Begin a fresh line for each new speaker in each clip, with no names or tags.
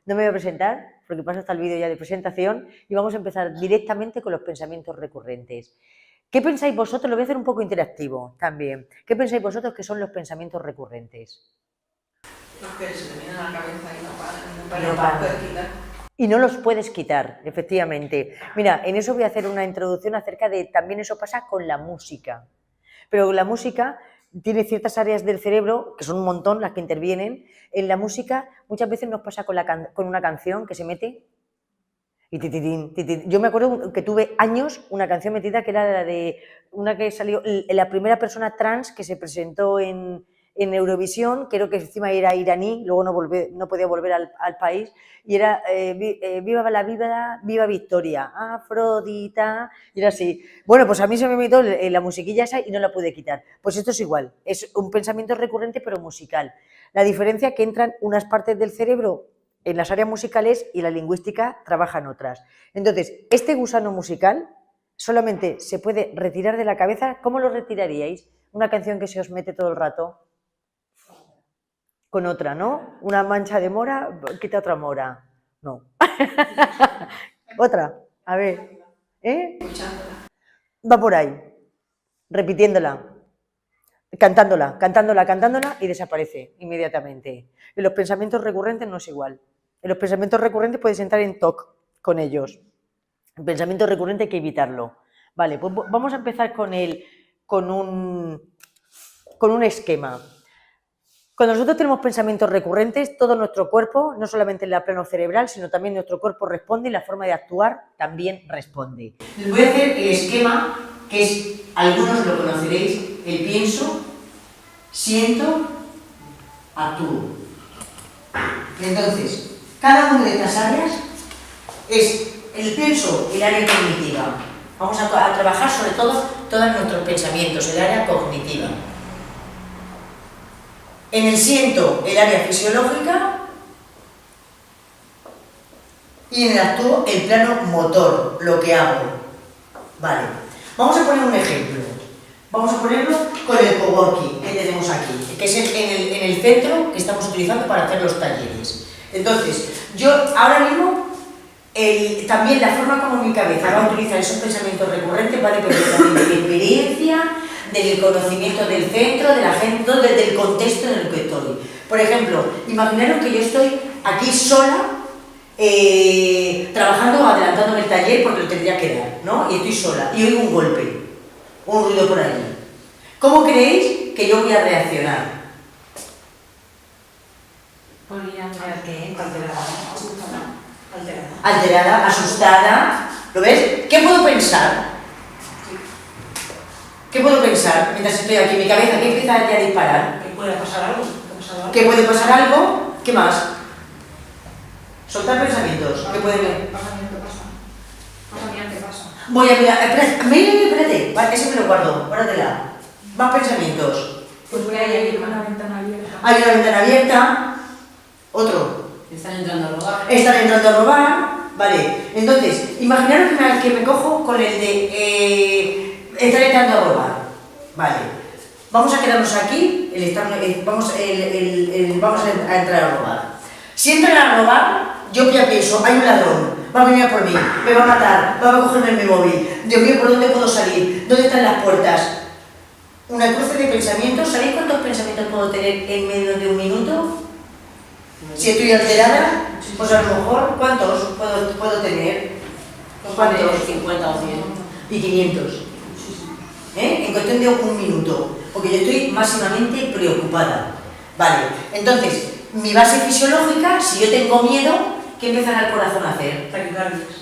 No me voy a presentar, porque paso hasta el vídeo ya de presentación, y vamos a empezar directamente con los pensamientos recurrentes. ¿Qué pensáis vosotros? Lo voy a hacer un poco interactivo también. ¿Qué pensáis vosotros que son los pensamientos recurrentes?
Los que se te vienen a la cabeza y no paran.
Y no los puedes quitar, efectivamente. Mira, en eso voy a hacer una introducción acerca de, también eso pasa con la música. Pero la música tiene ciertas áreas del cerebro, que son un montón las que intervienen. En la música muchas veces nos pasa con una canción que se mete y yo me acuerdo que tuve años una canción metida que era la de una que salió, la primera persona trans que se presentó en Eurovisión, creo que encima era iraní, luego no podía volver al país, y era viva Victoria, Afrodita, y era así. Bueno, pues a mí se me metió la musiquilla esa y no la pude quitar. Pues esto es igual, es un pensamiento recurrente pero musical. La diferencia es que entran unas partes del cerebro en las áreas musicales y la lingüística trabajan otras. Entonces, este gusano musical solamente se puede retirar de la cabeza. ¿Cómo lo retiraríais? Una canción que se os mete todo el rato. Con otra, ¿no? Una mancha de mora, quita otra mora. No. Otra, a ver. Va por ahí, repitiéndola, cantándola y desaparece inmediatamente. En los pensamientos recurrentes no es igual. En los pensamientos recurrentes puedes entrar en TOC con ellos. El pensamiento recurrente hay que evitarlo. Vale, pues vamos a empezar con un esquema. Cuando nosotros tenemos pensamientos recurrentes, todo nuestro cuerpo, no solamente en la plano cerebral, sino también nuestro cuerpo responde y la forma de actuar también responde. Les voy a hacer el esquema, que es, algunos lo conoceréis, el pienso, siento, actúo. Entonces, cada una de estas áreas es el pienso, el área cognitiva. Vamos a trabajar sobre todo todos nuestros pensamientos, el área cognitiva. En el siento, el área fisiológica, y en el actúo, el plano motor, lo que hago. Vale, vamos a poner un ejemplo. Vamos a ponerlo con el coworking que tenemos aquí, que es en el centro que estamos utilizando para hacer los talleres. Entonces, yo ahora mismo, también la forma como mi cabeza va a utilizar esos pensamientos recurrentes va a depender también de mi experiencia, del conocimiento del centro, de la gente, del contexto en el que estoy. Por ejemplo, imaginaros que yo estoy aquí sola, trabajando, adelantándome el taller porque lo tendría que dar, ¿no? Y estoy sola, y oigo un golpe, un ruido por ahí. ¿Cómo creéis que yo voy a reaccionar? Alterada, asustada. ¿Lo ves? ¿Qué puedo pensar? ¿Qué puedo pensar mientras estoy aquí? Mi cabeza, ¿qué empieza ya a disparar?
¿Que puede pasar algo?
¿Que puede pasar algo? ¿Qué más? Soltar pensamientos. ¿Qué puede ver?
Pasamiento pasa.
Voy a mirar. Espérate. Vale, ese me lo guardo. Guárdatela. Más pensamientos.
Pues voy a ir con la ventana abierta.
Hay una ventana abierta. Otro.
Están entrando a robar.
Están entrando a robar. Vale. Entonces, imaginaros que me cojo con el de estar entrando a robar. Vale. Vamos a quedarnos aquí. Vamos a entrar a robar. Si entran a robar, yo ya pienso, hay un ladrón, va a venir a por mí, me va a matar, va a cogerme mi móvil. Dios mío, ¿por dónde puedo salir? ¿Dónde están las puertas? Una cruce de pensamientos. ¿Sabéis cuántos pensamientos puedo tener en medio de un minuto? Si estoy alterada, pues a lo mejor, ¿cuántos puedo tener? ¿Cuántos?
50 o 100.
Y 500. En cuestión de un minuto, porque yo estoy máximamente preocupada. Vale, entonces, mi base fisiológica, si yo tengo miedo, ¿qué empezará el corazón a hacer?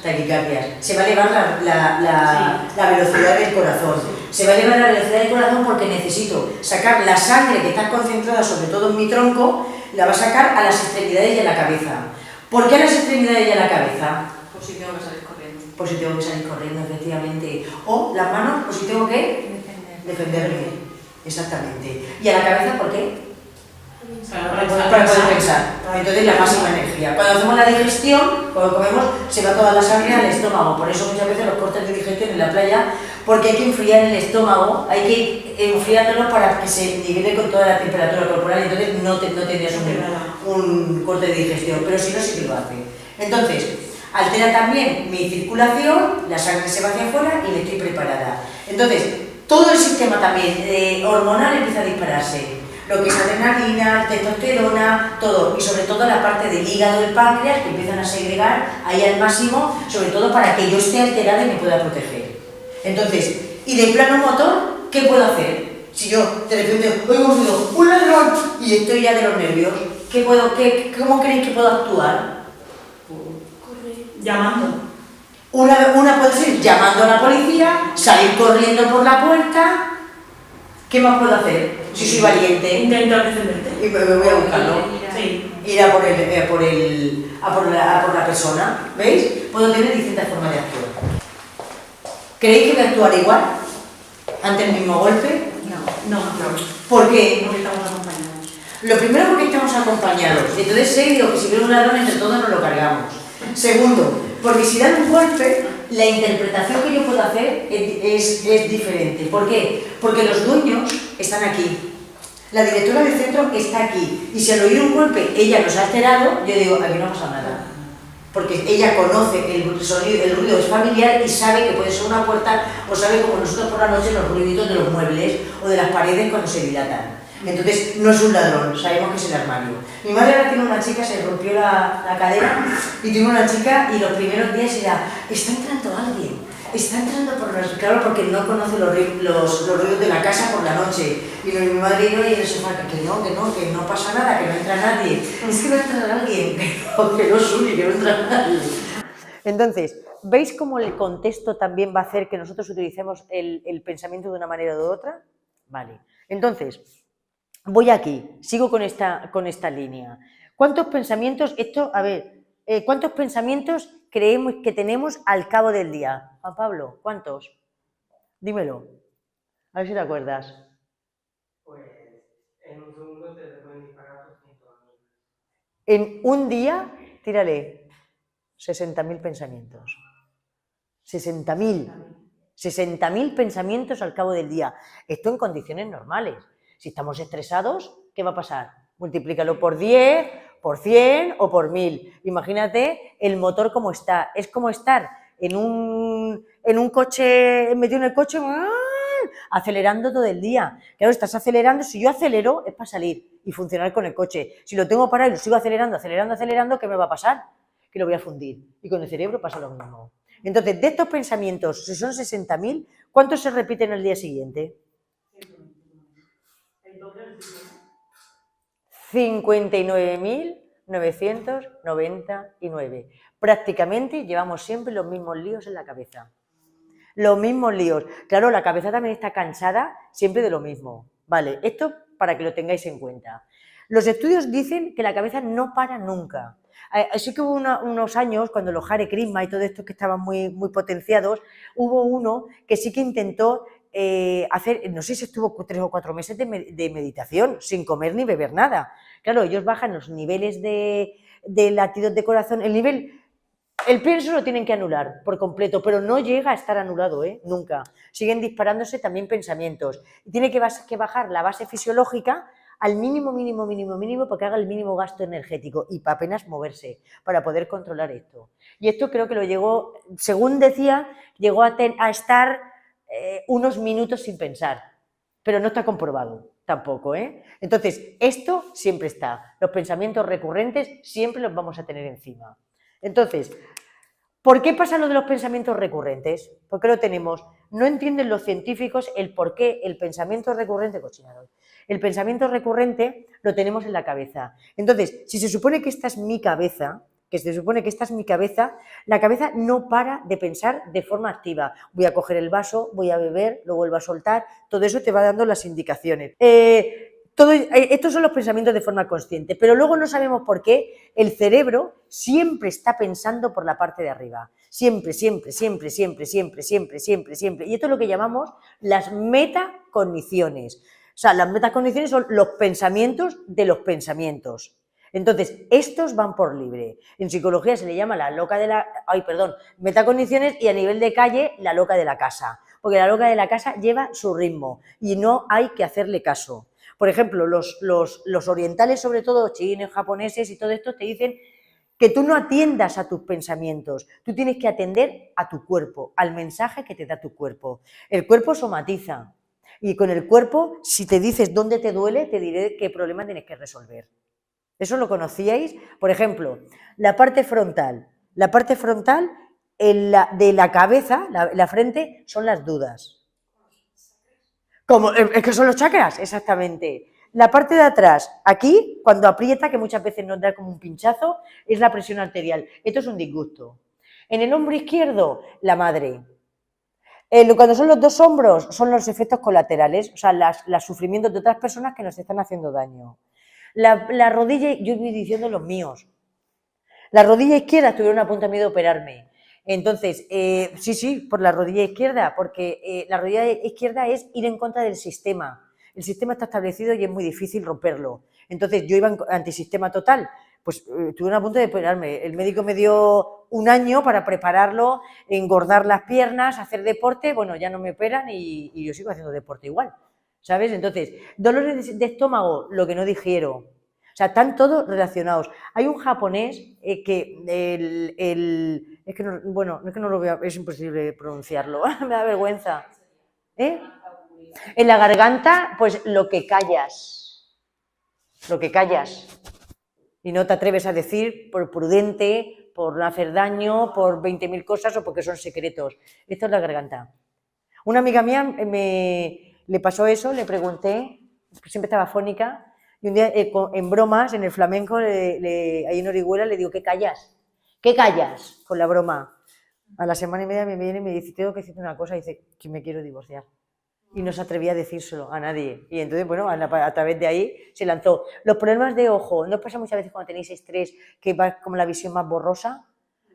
Taquicardias. Se va a elevar la velocidad del corazón. Se va a elevar la velocidad del corazón porque necesito sacar la sangre que está concentrada sobre todo en mi tronco, la va a sacar a las extremidades y a la cabeza. ¿Por qué a las extremidades y a la cabeza?
Por si tengo que salir corriendo.
Por si tengo que salir corriendo, efectivamente. O las manos, por si tengo que defenderme. Exactamente. ¿Y a la cabeza por qué? para poder pensar. Entonces la máxima energía. Cuando hacemos la digestión, cuando comemos, se va toda la sangre al estómago. Por eso muchas veces los cortes de digestión en la playa, porque hay que enfriar el estómago, hay que ir enfriándolo para que se nivele con toda la temperatura corporal. Entonces no tendrías un corte de digestión, pero si no, sí que lo hace. Entonces, altera también mi circulación, la sangre se va hacia afuera y me estoy preparada. Entonces, todo el sistema también hormonal empieza a dispararse. Lo que es adrenalina, testosterona, todo. Y sobre todo la parte del hígado y el páncreas que empiezan a segregar ahí al máximo, sobre todo para que yo esté alterada y me pueda proteger. Entonces, y de plano motor, ¿qué puedo hacer? Si yo de repente oigo un ruido, ¡un ladrón! Y estoy ya de los nervios, ¿cómo creéis que puedo actuar?
Llamando.
Una puede ser llamando a la policía, salir corriendo por la puerta. ¿Qué más puedo hacer? Si soy valiente.
Intentar defenderte.
Y me voy a buscarlo.
Sí.
Ir a por la persona. ¿Veis? Puedo tener distintas formas de actuar. ¿Creéis que voy a actuar igual? ¿Ante el mismo golpe?
No.
¿Por qué?
Porque estamos acompañados.
Lo primero, porque estamos acompañados. Entonces sé digo, que si veo un ladrón, entre todos nos lo cargamos. Segundo, porque si dan un golpe, la interpretación que yo puedo hacer es diferente. ¿Por qué? Porque los dueños están aquí. La directora del centro está aquí. Y si al oír un golpe ella nos ha alterado, yo digo, aquí no ha pasado nada. Porque ella conoce el sonido, el ruido es familiar y sabe que puede ser una puerta, o sabe como nosotros por la noche los ruiditos de los muebles o de las paredes cuando se dilatan. Entonces no es un ladrón, sabemos que es el armario. Mi madre ahora tiene una chica, se rompió la cadera y tiene una chica y los primeros días era, está entrando alguien, está entrando por los... Claro, porque no conoce los ruidos de la casa por la noche. Y mi madre iba y en el sofá, que no pasa nada, que no entra nadie. Es que va a entrar alguien, que no sube, que no entra nadie. Entonces, ¿veis cómo el contexto también va a hacer que nosotros utilicemos el pensamiento de una manera u otra? Vale, entonces... Voy aquí, sigo con esta línea. ¿Cuántos pensamientos, cuántos pensamientos creemos que tenemos al cabo del día? Juan Pablo, ¿cuántos? Dímelo, a ver si te acuerdas.
Pues en un segundo te pueden disparar 200.000.
En un día, tírale, 60.000 pensamientos. 60.000 pensamientos al cabo del día. Esto en condiciones normales. Si estamos estresados, ¿qué va a pasar? Multiplícalo por 10, por 100 o por 1000. Imagínate el motor como está. Es como estar en un coche, metido en el coche, acelerando todo el día. Claro, estás acelerando. Si yo acelero, es para salir y funcionar con el coche. Si lo tengo parado y lo sigo acelerando, ¿qué me va a pasar? Que lo voy a fundir. Y con el cerebro pasa lo mismo. Entonces, de estos pensamientos, si son 60.000, ¿cuántos se repiten al día siguiente? 59.999. Prácticamente llevamos siempre los mismos líos en la cabeza. Los mismos líos. Claro, la cabeza también está cansada siempre de lo mismo. Vale, esto para que lo tengáis en cuenta. Los estudios dicen que la cabeza no para nunca. Así que hubo unos años, cuando los Hare Krishna y todo esto que estaban muy potenciados, hubo uno que sí que intentó hacer, no sé si estuvo 3 o 4 meses de meditación, sin comer ni beber nada. Claro, ellos bajan los niveles de latidos de corazón, el pienso lo tienen que anular por completo, pero no llega a estar anulado, nunca. Siguen disparándose también pensamientos. Y tiene que bajar la base fisiológica al mínimo para que haga el mínimo gasto energético y para apenas moverse, para poder controlar esto. Y esto creo que lo llegó, según decía, llegó a estar unos minutos sin pensar, pero no está comprobado tampoco, Entonces, esto siempre está, los pensamientos recurrentes siempre los vamos a tener encima. Entonces, ¿por qué pasa lo de los pensamientos recurrentes? ¿Por qué lo tenemos? No entienden los científicos el por qué el pensamiento recurrente, el pensamiento recurrente lo tenemos en la cabeza. Entonces, si se supone que esta es mi cabeza, la cabeza no para de pensar de forma activa. Voy a coger el vaso, voy a beber, lo vuelvo a soltar, todo eso te va dando las indicaciones. Estos son los pensamientos de forma consciente, pero luego no sabemos por qué el cerebro siempre está pensando por la parte de arriba. Siempre. Y esto es lo que llamamos las metacogniciones. O sea, las metacogniciones son los pensamientos de los pensamientos. Entonces, estos van por libre. En psicología se le llama la loca de la... metacogniciones, y a nivel de calle, la loca de la casa. Porque la loca de la casa lleva su ritmo y no hay que hacerle caso. Por ejemplo, los orientales, sobre todo chinos, japoneses y todo esto, te dicen que tú no atiendas a tus pensamientos, tú tienes que atender a tu cuerpo, al mensaje que te da tu cuerpo. El cuerpo somatiza y con el cuerpo, si te dices dónde te duele, te diré qué problema tienes que resolver. ¿Eso lo conocíais? Por ejemplo, la parte frontal. La parte frontal de la cabeza, la frente, son las dudas. Es que son los chakras, exactamente. La parte de atrás, aquí, cuando aprieta, que muchas veces nos da como un pinchazo, es la presión arterial. Esto es un disgusto. En el hombro izquierdo, la madre. Cuando son los dos hombros, son los efectos colaterales, o sea, los sufrimientos de otras personas que nos están haciendo daño. La rodilla, yo voy diciendo los míos. La rodilla izquierda estuvieron a punto de operarme. Entonces, sí, por la rodilla izquierda, porque la rodilla izquierda es ir en contra del sistema. El sistema está establecido y es muy difícil romperlo. Entonces, yo iba en antisistema total. Pues estuvieron a punto de operarme. El médico me dio un año para prepararlo, engordar las piernas, hacer deporte. Bueno, ya no me operan y yo sigo haciendo deporte igual, ¿sabes? Entonces, dolores de estómago, lo que no digiero. O sea, están todos relacionados. Hay un japonés que es que no lo veo, es imposible pronunciarlo, me da vergüenza. En la garganta, pues lo que callas. Y no te atreves a decir por prudente, por no hacer daño, por 20.000 cosas o porque son secretos. Esto es la garganta. Una amiga mía le pasó eso, le pregunté, siempre estaba fónica, y un día en bromas, en el flamenco, ahí en Orihuela, le digo, ¿qué callas? ¿Qué callas? Con la broma. A la semana y media me viene y me dice, tengo que decirte una cosa, y dice, que me quiero divorciar. Y no se atrevía a decírselo a nadie. Y entonces, bueno, a través de ahí se lanzó. Los problemas de ojo, ¿no os pasa muchas veces cuando tenéis estrés que va como la visión más borrosa?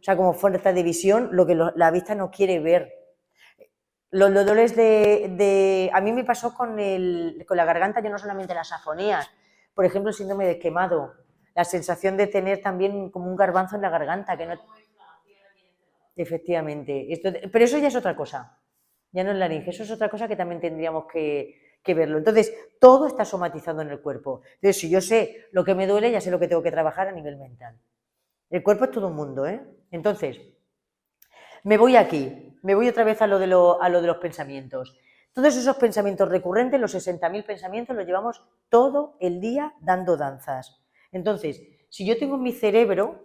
O sea, como falta de visión, lo que la vista no quiere ver. Los dolores a mí me pasó con la garganta, yo no solamente las afonías, por ejemplo, el síndrome de quemado, la sensación de tener también como un garbanzo en la garganta, que no... Efectivamente, pero eso ya es otra cosa, ya no es laringe, eso es otra cosa que también tendríamos que verlo. Entonces, todo está somatizado en el cuerpo. Entonces, si yo sé lo que me duele, ya sé lo que tengo que trabajar a nivel mental. El cuerpo es todo un mundo, ¿eh? Entonces, me voy otra vez a lo de los pensamientos. Todos esos pensamientos recurrentes, los 60.000 pensamientos, los llevamos todo el día dando danzas. Entonces, si yo tengo mi cerebro,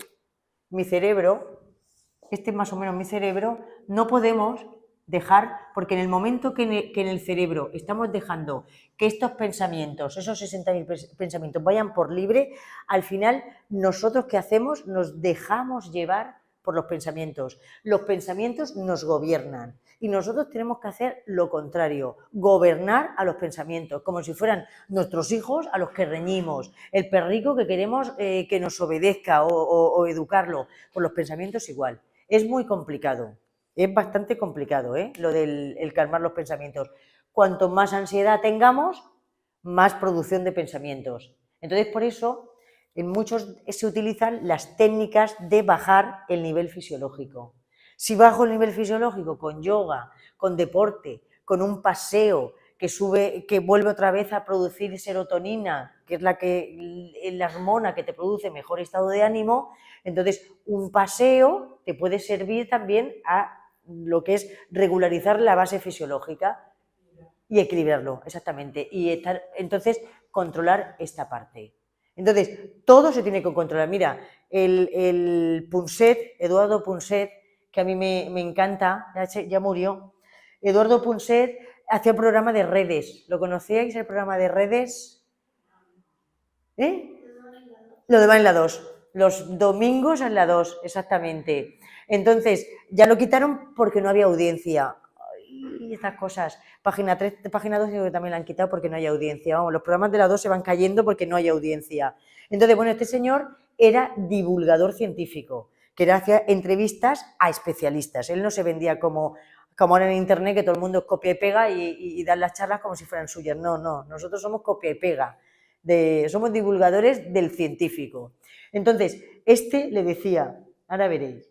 este es más o menos mi cerebro, no podemos dejar, porque en el momento que en el cerebro estamos dejando que estos pensamientos, esos 60.000 pensamientos vayan por libre, al final nosotros ¿qué hacemos? Nos dejamos llevar por los pensamientos. Los pensamientos nos gobiernan y nosotros tenemos que hacer lo contrario, gobernar a los pensamientos, como si fueran nuestros hijos a los que reñimos, el perrico que queremos que nos obedezca o educarlo, por los pensamientos igual. Es muy complicado, es bastante complicado, lo del calmar los pensamientos. Cuanto más ansiedad tengamos, más producción de pensamientos. Entonces, por eso, en muchos se utilizan las técnicas de bajar el nivel fisiológico. Si bajo el nivel fisiológico con yoga, con deporte, con un paseo que vuelve otra vez a producir serotonina, que es la hormona que te produce mejor estado de ánimo, entonces un paseo te puede servir también a lo que es regularizar la base fisiológica y equilibrarlo, exactamente. Entonces, controlar esta parte. Entonces, todo se tiene que controlar. Mira, el Punset, Eduardo Punset, que a mí me encanta, ya murió. Eduardo Punset hacía un programa de redes. ¿Lo conocíais, el programa de redes? Lo de va en la 2. Los domingos en la 2, exactamente. Entonces, ya lo quitaron porque no había audiencia. Y estas cosas. Página 3, página 2 digo que también la han quitado porque no hay audiencia. Vamos, los programas de la 2 se van cayendo porque no hay audiencia. Entonces, bueno, este señor era divulgador científico, que hacía entrevistas a especialistas. Él no se vendía como como ahora en internet que todo el mundo es copia y pega y dan las charlas como si fueran suyas. No, no, nosotros somos copia y pega, somos divulgadores del científico. Entonces, le decía, ahora veréis,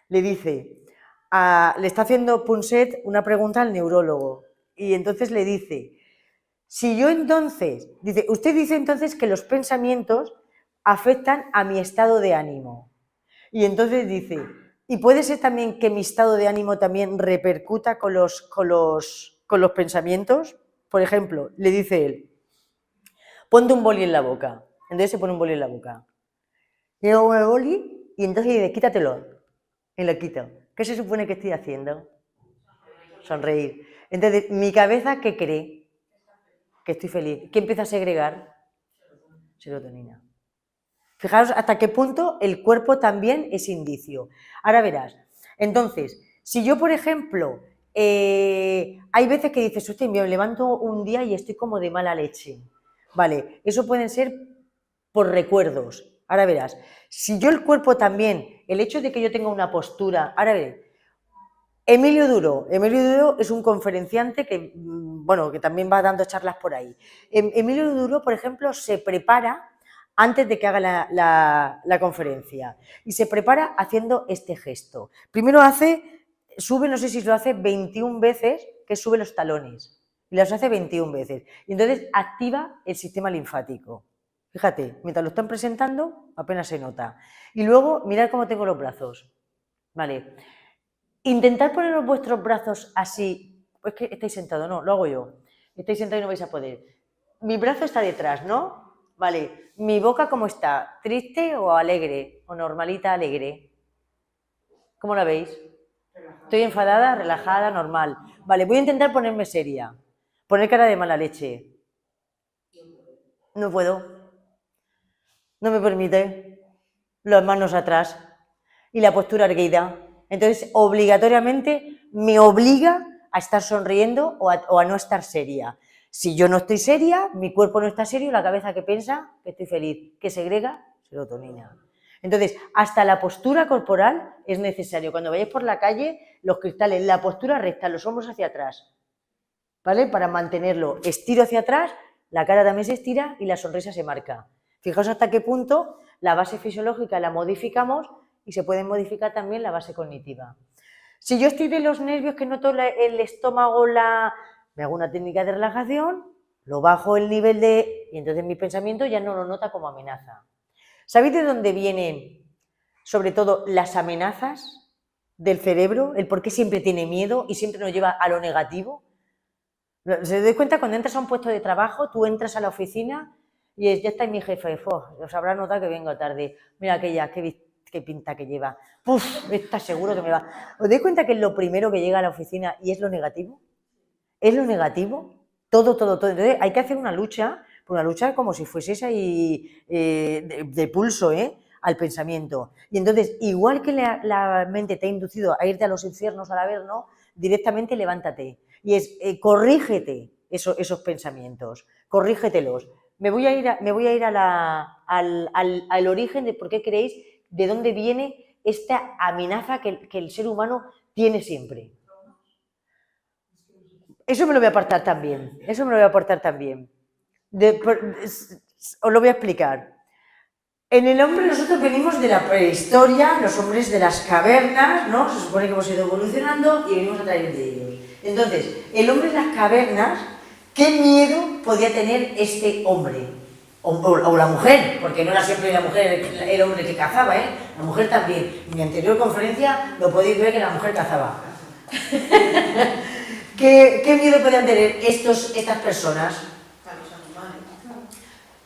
le dice, le está haciendo Punset una pregunta al neurólogo y entonces le dice, si yo entonces, usted dice entonces que los pensamientos afectan a mi estado de ánimo. Y entonces dice, ¿y puede ser también que mi estado de ánimo también repercuta con los pensamientos? Por ejemplo, le dice él, ponte un boli en la boca. Entonces se pone un boli en la boca. Y luego el boli y entonces dice, quítatelo. Y lo quito. ¿Qué se supone que estoy haciendo? Sonreír. Entonces, mi cabeza, ¿qué cree? Que estoy feliz. ¿Qué empieza a segregar? Serotonina. Fijaros hasta qué punto el cuerpo también es indicio. Ahora verás. Entonces, si yo, por ejemplo, hay veces que dices, hostia, me levanto un día y estoy como de mala leche. Vale, eso pueden ser por recuerdos. Ahora verás. Si yo el cuerpo también, el hecho de que yo tenga una postura, ahora veré. Emilio Duro es un conferenciante que, bueno, que también va dando charlas por ahí. Emilio Duro, por ejemplo, se prepara antes de que haga la conferencia y se prepara haciendo este gesto. Primero sube, no sé si lo hace 21 veces, que sube los talones y los hace 21 veces y entonces activa el sistema linfático. Fíjate, mientras lo están presentando apenas se nota. Y luego mirad cómo tengo los brazos, ¿vale? Intentad poner vuestros brazos así, pues que estáis sentados, no, lo hago yo. Estáis sentados y no vais a poder. Mi brazo está detrás, ¿no? Vale, mi boca ¿cómo está? ¿Triste o alegre? ¿O normalita, alegre? ¿Cómo la veis? Estoy enfadada, relajada, normal. Vale, voy a intentar ponerme seria. Poner cara de mala leche. No puedo. No me permite. Las manos atrás. Y la postura erguida. Entonces, obligatoriamente me obliga a estar sonriendo o a no estar seria. Si yo no estoy seria, mi cuerpo no está serio, la cabeza que piensa que estoy feliz, que segrega serotonina. Entonces, hasta la postura corporal es necesario. Cuando vayáis por la calle, los cristales, la postura recta, los hombros hacia atrás, ¿vale? Para mantenerlo. Estiro hacia atrás, la cara también se estira y la sonrisa se marca. Fijaos hasta qué punto la base fisiológica la modificamos y se puede modificar también la base cognitiva. Si yo estoy de los nervios, que noto el estómago, me hago una técnica de relajación, lo bajo el nivel y entonces mi pensamiento ya no lo nota como amenaza. ¿Sabéis de dónde vienen, sobre todo, las amenazas del cerebro? El por qué siempre tiene miedo y siempre nos lleva a lo negativo. ¿Se dais cuenta? Cuando entras a un puesto de trabajo, tú entras a la oficina y ya está mi jefe, os habrá notado que vengo tarde. Mira aquella, qué pinta que lleva. ¡Puf! Está seguro que me va. ¿Os dais cuenta que es lo primero que llega a la oficina y es lo negativo? ¿Es lo negativo? Todo. Entonces hay que hacer una lucha como si fueses ahí de pulso, al pensamiento. Y entonces, igual que la mente te ha inducido a irte a los infiernos al Averno, directamente levántate. Y corrígete esos pensamientos, corrígetelos. Me voy a ir al origen de por qué creéis, de dónde viene esta amenaza que el ser humano tiene siempre. Eso me lo voy a apartar también. Os lo voy a explicar. En el hombre nosotros venimos de la prehistoria, los hombres de las cavernas, ¿no? Se supone que hemos ido evolucionando y venimos a través de ellos. Entonces, el hombre en las cavernas, ¿qué miedo podía tener este hombre? O la mujer, porque no era siempre la mujer el hombre que cazaba, la mujer también. En mi anterior conferencia lo podéis ver que la mujer cazaba. ¿Qué miedo podían tener estas personas?
A los animales.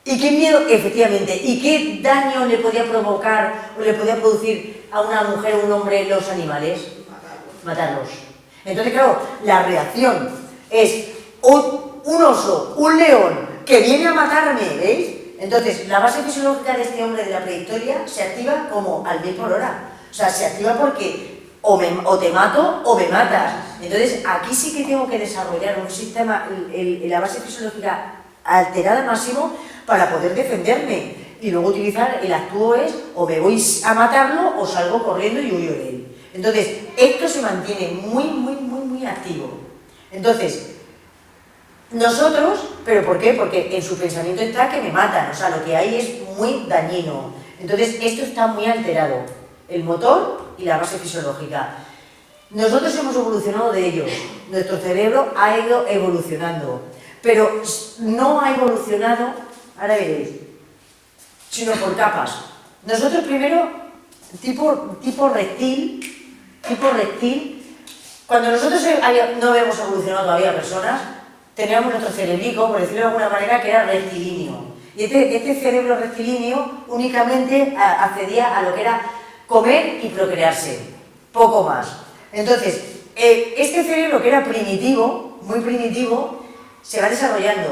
¿Y qué miedo, efectivamente, y qué daño le podía provocar o le podía producir a una mujer o un hombre los animales? Matarlos. Entonces, claro, la reacción es un oso, un león, que viene a matarme, ¿veis? Entonces, la base fisiológica de este hombre de la prehistoria se activa como al 10 por hora. O sea, se activa porque o te mato o me matas. Entonces, aquí sí que tengo que desarrollar un sistema, la base fisiológica alterada al máximo para poder defenderme. Y luego utilizar el actúo es o me voy a matarlo o salgo corriendo y huyo de él. Entonces, esto se mantiene muy activo. Entonces, nosotros, ¿pero por qué? Porque en su pensamiento está que me matan, o sea, lo que hay es muy dañino. Entonces, esto está muy alterado, el motor y la base fisiológica. Nosotros hemos evolucionado de ellos, nuestro cerebro ha ido evolucionando, pero no ha evolucionado, ahora veréis, sino por capas. Nosotros primero, tipo reptil, cuando nosotros no hemos evolucionado todavía personas, teníamos nuestro cerebrico, por decirlo de alguna manera, que era rectilíneo. Y este cerebro rectilíneo únicamente accedía a lo que era comer y procrearse, poco más. Entonces, este cerebro que era primitivo, muy primitivo, se va desarrollando.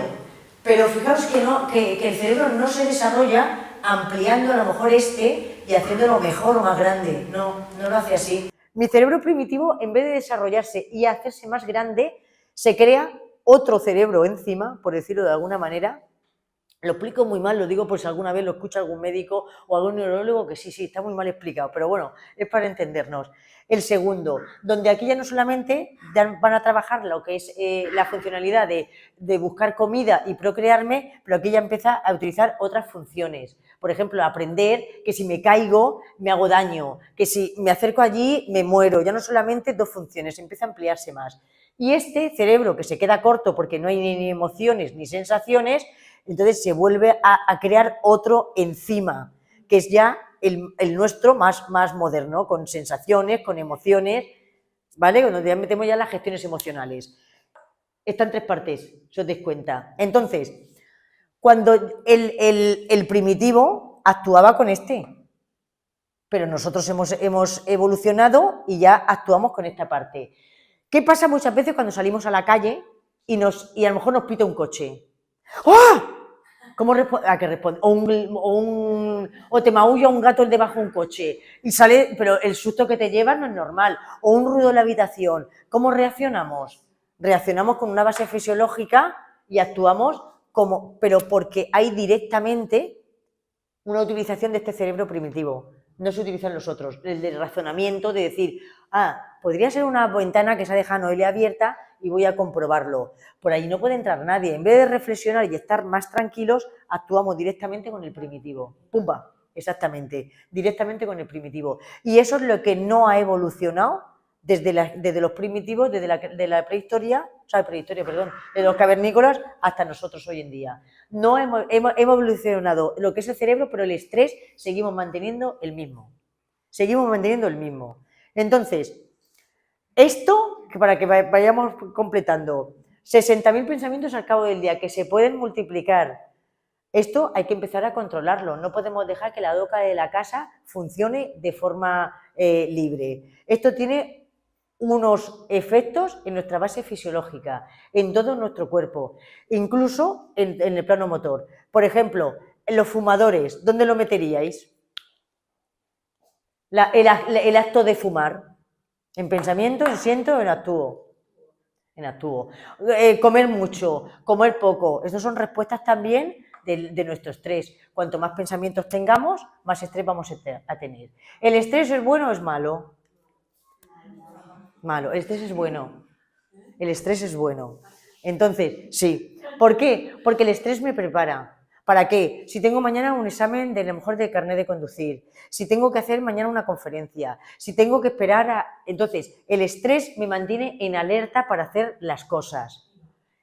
Pero fijaos que el cerebro no se desarrolla ampliando a lo mejor y haciéndolo mejor o más grande. No lo hace así. Mi cerebro primitivo, en vez de desarrollarse y hacerse más grande, se crea otro cerebro encima, por decirlo de alguna manera. Lo explico muy mal, lo digo por si alguna vez lo escucha algún médico o algún neurólogo, que sí, está muy mal explicado, pero bueno, es para entendernos. El segundo, donde aquí ya no solamente van a trabajar lo que es la funcionalidad de buscar comida y procrearme, pero aquí ya empieza a utilizar otras funciones. Por ejemplo, aprender que si me caigo me hago daño, que si me acerco allí me muero, ya no solamente dos funciones, empieza a ampliarse más. Y este cerebro que se queda corto porque no hay ni emociones ni sensaciones, entonces se vuelve a crear otro encima, que es ya el nuestro más moderno, con sensaciones, con emociones, ¿vale? Donde ya metemos ya las gestiones emocionales. Está en tres partes, si os dais cuenta. Entonces, cuando el primitivo actuaba con pero nosotros hemos evolucionado y ya actuamos con esta parte. ¿Qué pasa muchas veces cuando salimos a la calle y a lo mejor nos pita un coche? ¡Ah! ¿A qué responde? O te maulla un gato debajo de un coche y sale, pero el susto que te lleva no es normal. O un ruido en la habitación. ¿Cómo reaccionamos? Reaccionamos con una base fisiológica y actuamos pero porque hay directamente una utilización de este cerebro primitivo. No se utilizan los otros. El del razonamiento de decir, podría ser una ventana que se ha dejado Noelia abierta y voy a comprobarlo. Por ahí no puede entrar nadie. En vez de reflexionar y estar más tranquilos, actuamos directamente con el primitivo. ¡Pumba! Exactamente, directamente con el primitivo. Y eso es lo que no ha evolucionado desde los primitivos, desde la prehistoria, de los cavernícolas hasta nosotros hoy en día. No hemos evolucionado lo que es el cerebro, pero el estrés seguimos manteniendo el mismo. Entonces, esto, para que vayamos completando, 60.000 pensamientos al cabo del día que se pueden multiplicar. Esto hay que empezar a controlarlo. No podemos dejar que la doca de la casa funcione de forma libre. Esto tiene unos efectos en nuestra base fisiológica, en todo nuestro cuerpo, incluso en el plano motor. Por ejemplo, en los fumadores, ¿dónde lo meteríais? El acto de fumar. ¿En pensamiento, en siento, en actúo? En actúo. Comer mucho, comer poco. Estas son respuestas también de nuestro estrés. Cuanto más pensamientos tengamos, más estrés vamos a tener. ¿El estrés es bueno o es malo? Malo. El estrés es bueno. El estrés es bueno. Entonces, sí. ¿Por qué? Porque el estrés me prepara. ¿Para qué? Si tengo mañana un examen de a lo mejor de carnet de conducir, si tengo que hacer mañana una conferencia, si tengo que esperar Entonces, el estrés me mantiene en alerta para hacer las cosas.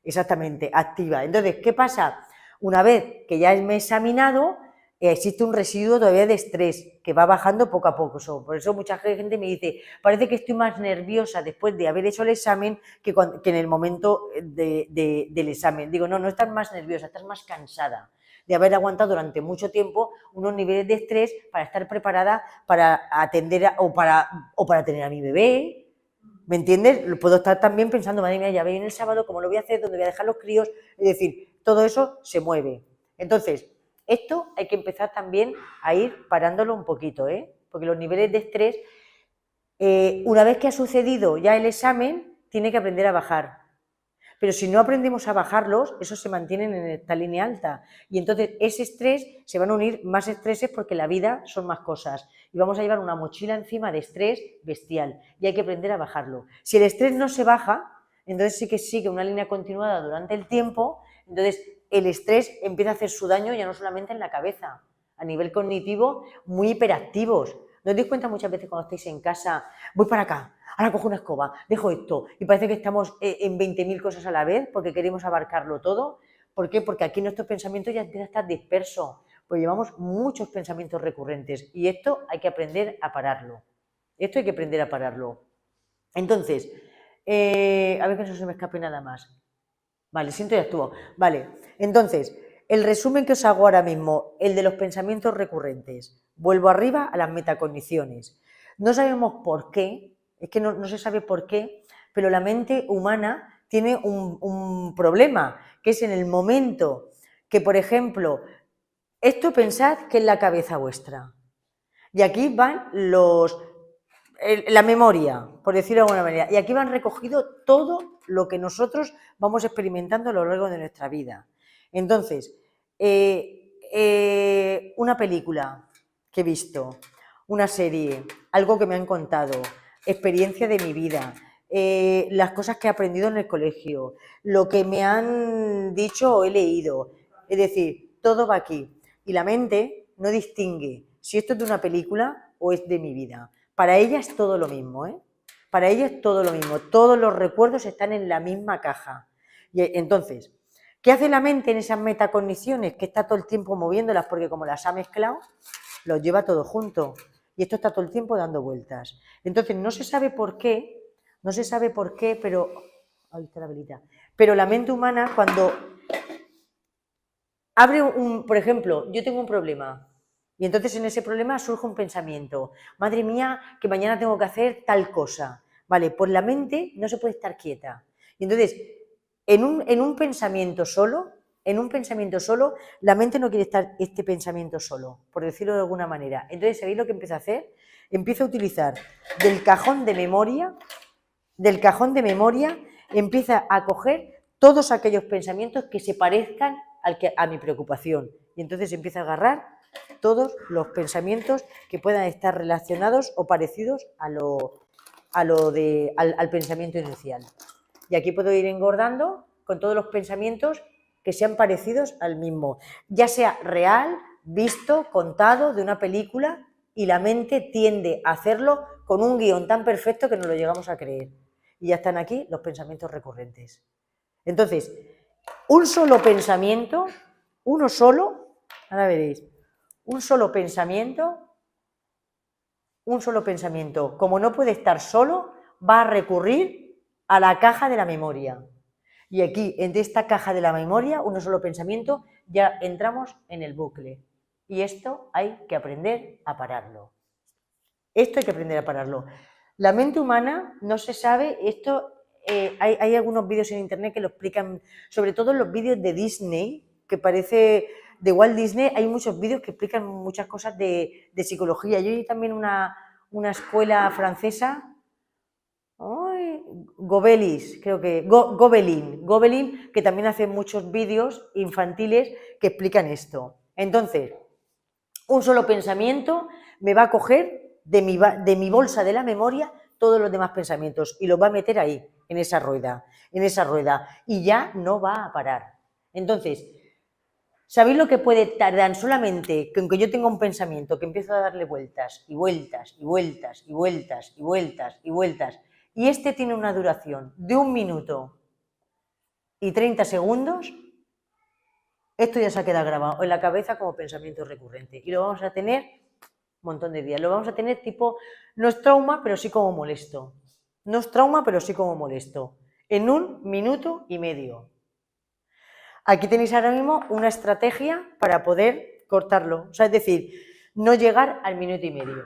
Exactamente, activa. Entonces, ¿qué pasa? Una vez que ya me he examinado, existe un residuo todavía de estrés que va bajando poco a poco. Por eso mucha gente me dice, parece que estoy más nerviosa después de haber hecho el examen que en el momento del examen. Digo, no estás más nerviosa, estás más cansada de haber aguantado durante mucho tiempo unos niveles de estrés para estar preparada para atender o para tener a mi bebé. ¿Me entiendes? Puedo estar también pensando, madre mía, ya viene el sábado, ¿cómo lo voy a hacer? ¿Dónde voy a dejar los críos? Es decir, todo eso se mueve. Entonces, esto hay que empezar también a ir parándolo un poquito, porque los niveles de estrés, una vez que ha sucedido ya el examen, tiene que aprender a bajar. Pero si no aprendemos a bajarlos, esos se mantienen en esta línea alta. Y entonces ese estrés se van a unir más estreses porque la vida son más cosas. Y vamos a llevar una mochila encima de estrés bestial. Y hay que aprender a bajarlo. Si el estrés no se baja, entonces sí que sigue una línea continuada durante el tiempo, entonces el estrés empieza a hacer su daño ya no solamente en la cabeza, a nivel cognitivo, muy hiperactivos. ¿No os dais cuenta muchas veces cuando estáis en casa, voy para acá, ahora cojo una escoba, dejo esto, y parece que estamos en 20.000 cosas a la vez porque queremos abarcarlo todo? ¿Por qué? Porque aquí nuestros pensamientos ya empiezan a estar dispersos, pues llevamos muchos pensamientos recurrentes y esto hay que aprender a pararlo. Esto hay que aprender a pararlo. Entonces, a ver que no se me escape nada más. Vale, siento y actúo. Vale, entonces, el resumen que os hago ahora mismo, el de los pensamientos recurrentes. Vuelvo arriba a las metacogniciones. No sabemos por qué, es que no se sabe por qué, pero la mente humana tiene un problema, que es en el momento que, por ejemplo, esto pensad que es la cabeza vuestra. Y aquí van la memoria, por decirlo de alguna manera, y aquí van recogido todo lo que nosotros vamos experimentando a lo largo de nuestra vida. Entonces, una película que he visto, una serie, algo que me han contado, experiencia de mi vida, las cosas que he aprendido en el colegio, lo que me han dicho o he leído, es decir, todo va aquí. Y la mente no distingue si esto es de una película o es de mi vida. Para ella es todo lo mismo, ¿eh? Para ella es todo lo mismo. Todos los recuerdos están en la misma caja. Y entonces, ¿qué hace la mente en esas metacogniciones? Que está todo el tiempo moviéndolas porque como las ha mezclado, los lleva todo junto. Y esto está todo el tiempo dando vueltas. Entonces, no se sabe por qué, pero... Ahí está la velita. Pero la mente humana cuando abre por ejemplo, yo tengo un problema y entonces en ese problema surge un pensamiento. Madre mía, que mañana tengo que hacer tal cosa. Vale, pues la mente no se puede estar quieta. Y entonces, en un pensamiento solo, la mente no quiere estar este pensamiento solo, por decirlo de alguna manera. Entonces, ¿sabéis lo que empieza a hacer? Empieza a utilizar del cajón de memoria, empieza a coger todos aquellos pensamientos que se parezcan a mi preocupación. Y entonces empieza a agarrar todos los pensamientos que puedan estar relacionados o parecidos al pensamiento inicial. Y aquí puedo ir engordando con todos los pensamientos que sean parecidos al mismo, ya sea real, visto, contado, de una película, y la mente tiende a hacerlo con un guión tan perfecto que no lo llegamos a creer. Y ya están aquí los pensamientos recurrentes. Entonces, un solo pensamiento, uno solo, ahora veréis, un solo pensamiento, como no puede estar solo, va a recurrir a la caja de la memoria. Y aquí, en esta caja de la memoria, uno solo pensamiento, ya entramos en el bucle. Y esto hay que aprender a pararlo. La mente humana no se sabe, hay algunos vídeos en internet que lo explican, sobre todo en los vídeos de Disney, que parece de Walt Disney, hay muchos vídeos que explican muchas cosas de psicología. Yo vi también una escuela francesa, Gobelin, que también hace muchos vídeos infantiles que explican esto. Entonces, un solo pensamiento me va a coger de mi bolsa de la memoria todos los demás pensamientos y los va a meter ahí, en esa rueda, y ya no va a parar. Entonces, ¿sabéis lo que puede tardar solamente con que yo tenga un pensamiento que empiezo a darle vueltas y vueltas y vueltas y vueltas y vueltas y vueltas? Y este tiene una duración de 1 minuto y 30 segundos, esto ya se ha quedado grabado en la cabeza como pensamiento recurrente y lo vamos a tener un montón de días. Lo vamos a tener tipo, no es trauma, pero sí como molesto. En 1 minuto y medio. Aquí tenéis ahora mismo una estrategia para poder cortarlo. O sea, es decir, no llegar al minuto y medio.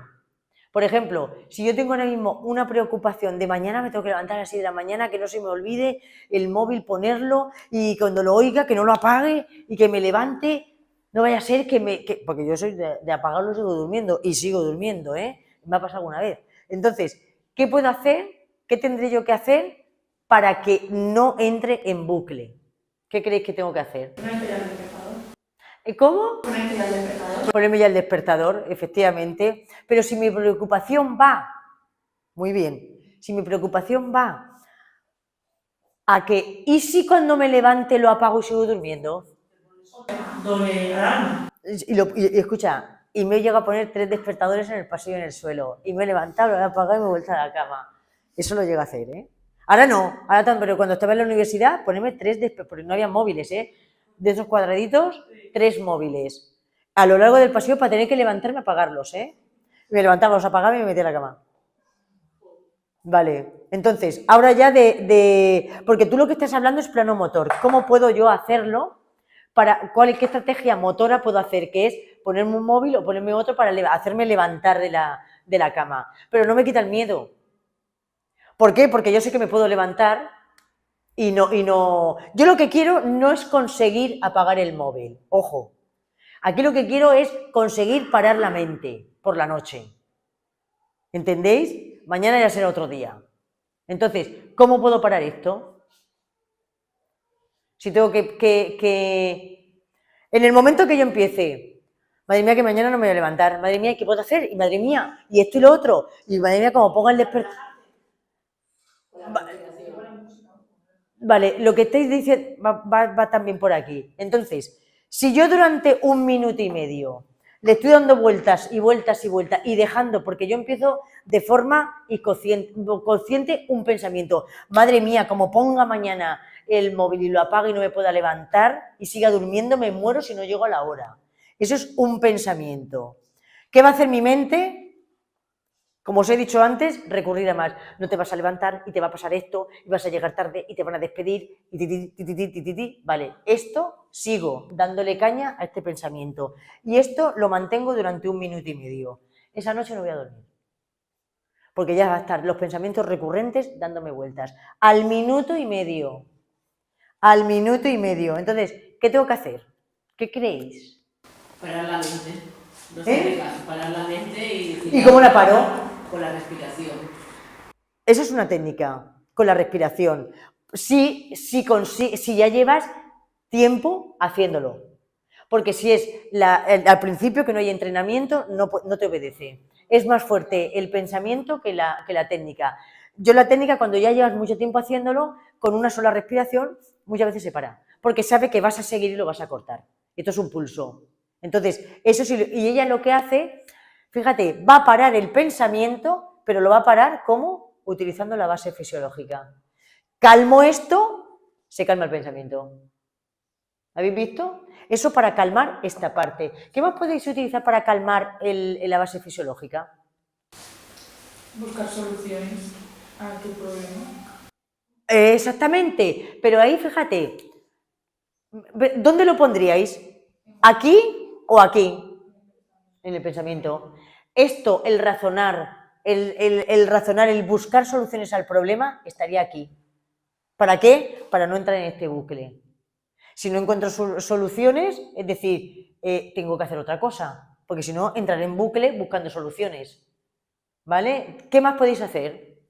Por ejemplo, si yo tengo ahora mismo una preocupación de mañana me tengo que levantar a las 6 de la mañana, que no se me olvide el móvil ponerlo y cuando lo oiga que no lo apague y que me levante, no vaya a ser porque yo soy de apagarlo, sigo durmiendo y sigo durmiendo, me ha pasado alguna vez. Entonces, ¿qué puedo hacer? ¿Qué tendré yo que hacer para que no entre en bucle. ¿Qué creéis que tengo que hacer?
Ponerte ya el despertador.
¿Cómo?
Ponerte ya el despertador.
Ponerme ya el despertador, efectivamente. Pero si mi preocupación va, muy bien, si mi preocupación va a que, ¿y si cuando me levante lo apago y sigo durmiendo?
Doble alarma.
Y escucha, y me he llegado a poner 3 despertadores en el pasillo y en el suelo, y me he levantado, lo he apagado y me he vuelto a la cama. Eso lo llego a hacer, ¿eh? Ahora no, ahora también, pero cuando estaba en la universidad, ponerme 3 despertadores, porque no había móviles, ¿eh? De esos cuadraditos, 3 móviles. A lo largo del pasillo para tener que levantarme a apagarlos, ¿eh? Me levantaba, los apagaba y me metía a la cama. Vale, entonces, ahora ya porque tú lo que estás hablando es plano motor. ¿Cómo puedo yo hacerlo? ¿Qué estrategia motora puedo hacer? Que es ponerme un móvil o ponerme otro para hacerme levantar de la cama. Pero no me quita el miedo. ¿Por qué? Porque yo sé que me puedo levantar y no. Yo lo que quiero no es conseguir apagar el móvil. Ojo. Aquí lo que quiero es conseguir parar la mente por la noche. ¿Entendéis? Mañana ya será otro día. Entonces, ¿cómo puedo parar esto? Si tengo que... En el momento que yo empiece, madre mía, que mañana no me voy a levantar, madre mía, ¿qué puedo hacer? Y madre mía, y esto y lo otro, y madre mía, como ponga el despertador... Vale, lo que estáis diciendo va también por aquí. Entonces, si yo durante 1 minuto y medio le estoy dando vueltas y vueltas y vueltas y dejando, porque yo empiezo de forma consciente un pensamiento, madre mía, como ponga mañana el móvil y lo apague y no me pueda levantar y siga durmiendo, me muero si no llego a la hora. Eso es un pensamiento. ¿Qué va a hacer mi mente? Como os he dicho antes, recurrir a más. No te vas a levantar y te va a pasar esto, y vas a llegar tarde y te van a despedir, y Vale, esto sigo dándole caña a este pensamiento. Y esto lo mantengo durante 1 minuto y medio. Esa noche no voy a dormir. Porque ya va a estar los pensamientos recurrentes dándome vueltas. Al minuto y medio. Al minuto y medio. Entonces, ¿qué tengo que hacer? ¿Qué creéis?
Parar la mente. No sé, parar la mente y...
¿Y cómo la paro?
Con la respiración.
Eso es una técnica, con la respiración. Si ya llevas tiempo haciéndolo. Porque si es al principio que no hay entrenamiento, no te obedece. Es más fuerte el pensamiento que la técnica. Yo la técnica, cuando ya llevas mucho tiempo haciéndolo, con una sola respiración, muchas veces se para. Porque sabe que vas a seguir y lo vas a cortar. Esto es un pulso. Entonces, eso sí, y ella lo que hace, fíjate, va a parar el pensamiento, pero lo va a parar ¿cómo? Utilizando la base fisiológica. Calmo esto, se calma el pensamiento. ¿Habéis visto? Eso para calmar esta parte. ¿Qué más podéis utilizar para calmar la base fisiológica?
Buscar soluciones a tu problema.
Exactamente, pero ahí fíjate, ¿dónde lo pondríais? ¿Aquí o aquí? En el pensamiento. Esto, el razonar, el buscar soluciones al problema, estaría aquí. ¿Para qué? Para no entrar en este bucle. Si no encuentro soluciones, es decir, tengo que hacer otra cosa, porque si no, entraré en bucle buscando soluciones. ¿Vale? ¿Qué más podéis hacer?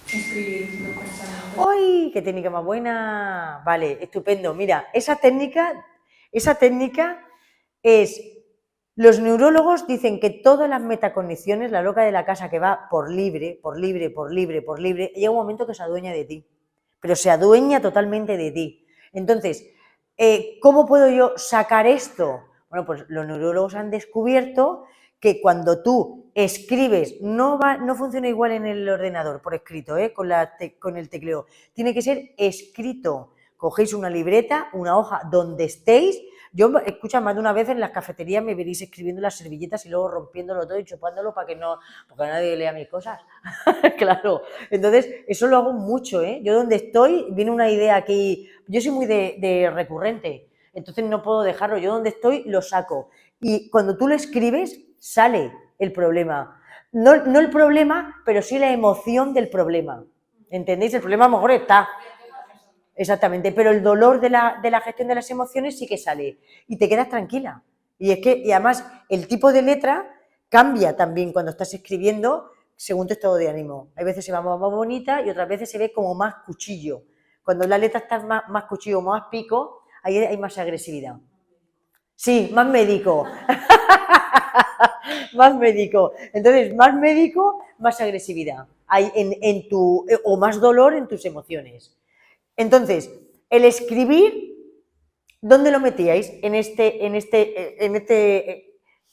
Escribir los pensamientos.
¡Ay, qué técnica más buena! Vale, estupendo. Mira, esa técnica es... Los neurólogos dicen que todas las metacogniciones, la loca de la casa que va por libre, llega un momento que se adueña de ti, pero se adueña totalmente de ti. Entonces, ¿cómo puedo yo sacar esto? Bueno, pues los neurólogos han descubierto que cuando tú escribes, no funciona igual en el ordenador por escrito, con el tecleo, tiene que ser escrito. Cogéis una libreta, una hoja, donde estéis. Yo, escucha, más de una vez en las cafeterías me veréis escribiendo las servilletas y luego rompiéndolo todo y chupándolo porque nadie lea mis cosas. Claro, entonces eso lo hago mucho, ¿eh? Yo donde estoy, viene una idea aquí, yo soy muy de recurrente, entonces no puedo dejarlo, yo donde estoy lo saco. Y cuando tú lo escribes, sale el problema. No el problema, pero sí la emoción del problema. ¿Entendéis? El problema a lo mejor está... Exactamente, pero el dolor de la gestión de las emociones sí que sale y te quedas tranquila. Y además el tipo de letra cambia también cuando estás escribiendo según tu estado de ánimo. Hay veces se va más bonita y otras veces se ve como más cuchillo. Cuando la letra está más cuchillo, más pico, ahí hay más agresividad. Sí, más médico. Más médico. Entonces, más médico, más agresividad. Hay o más dolor en tus emociones. Entonces, el escribir, ¿dónde lo metíais? En este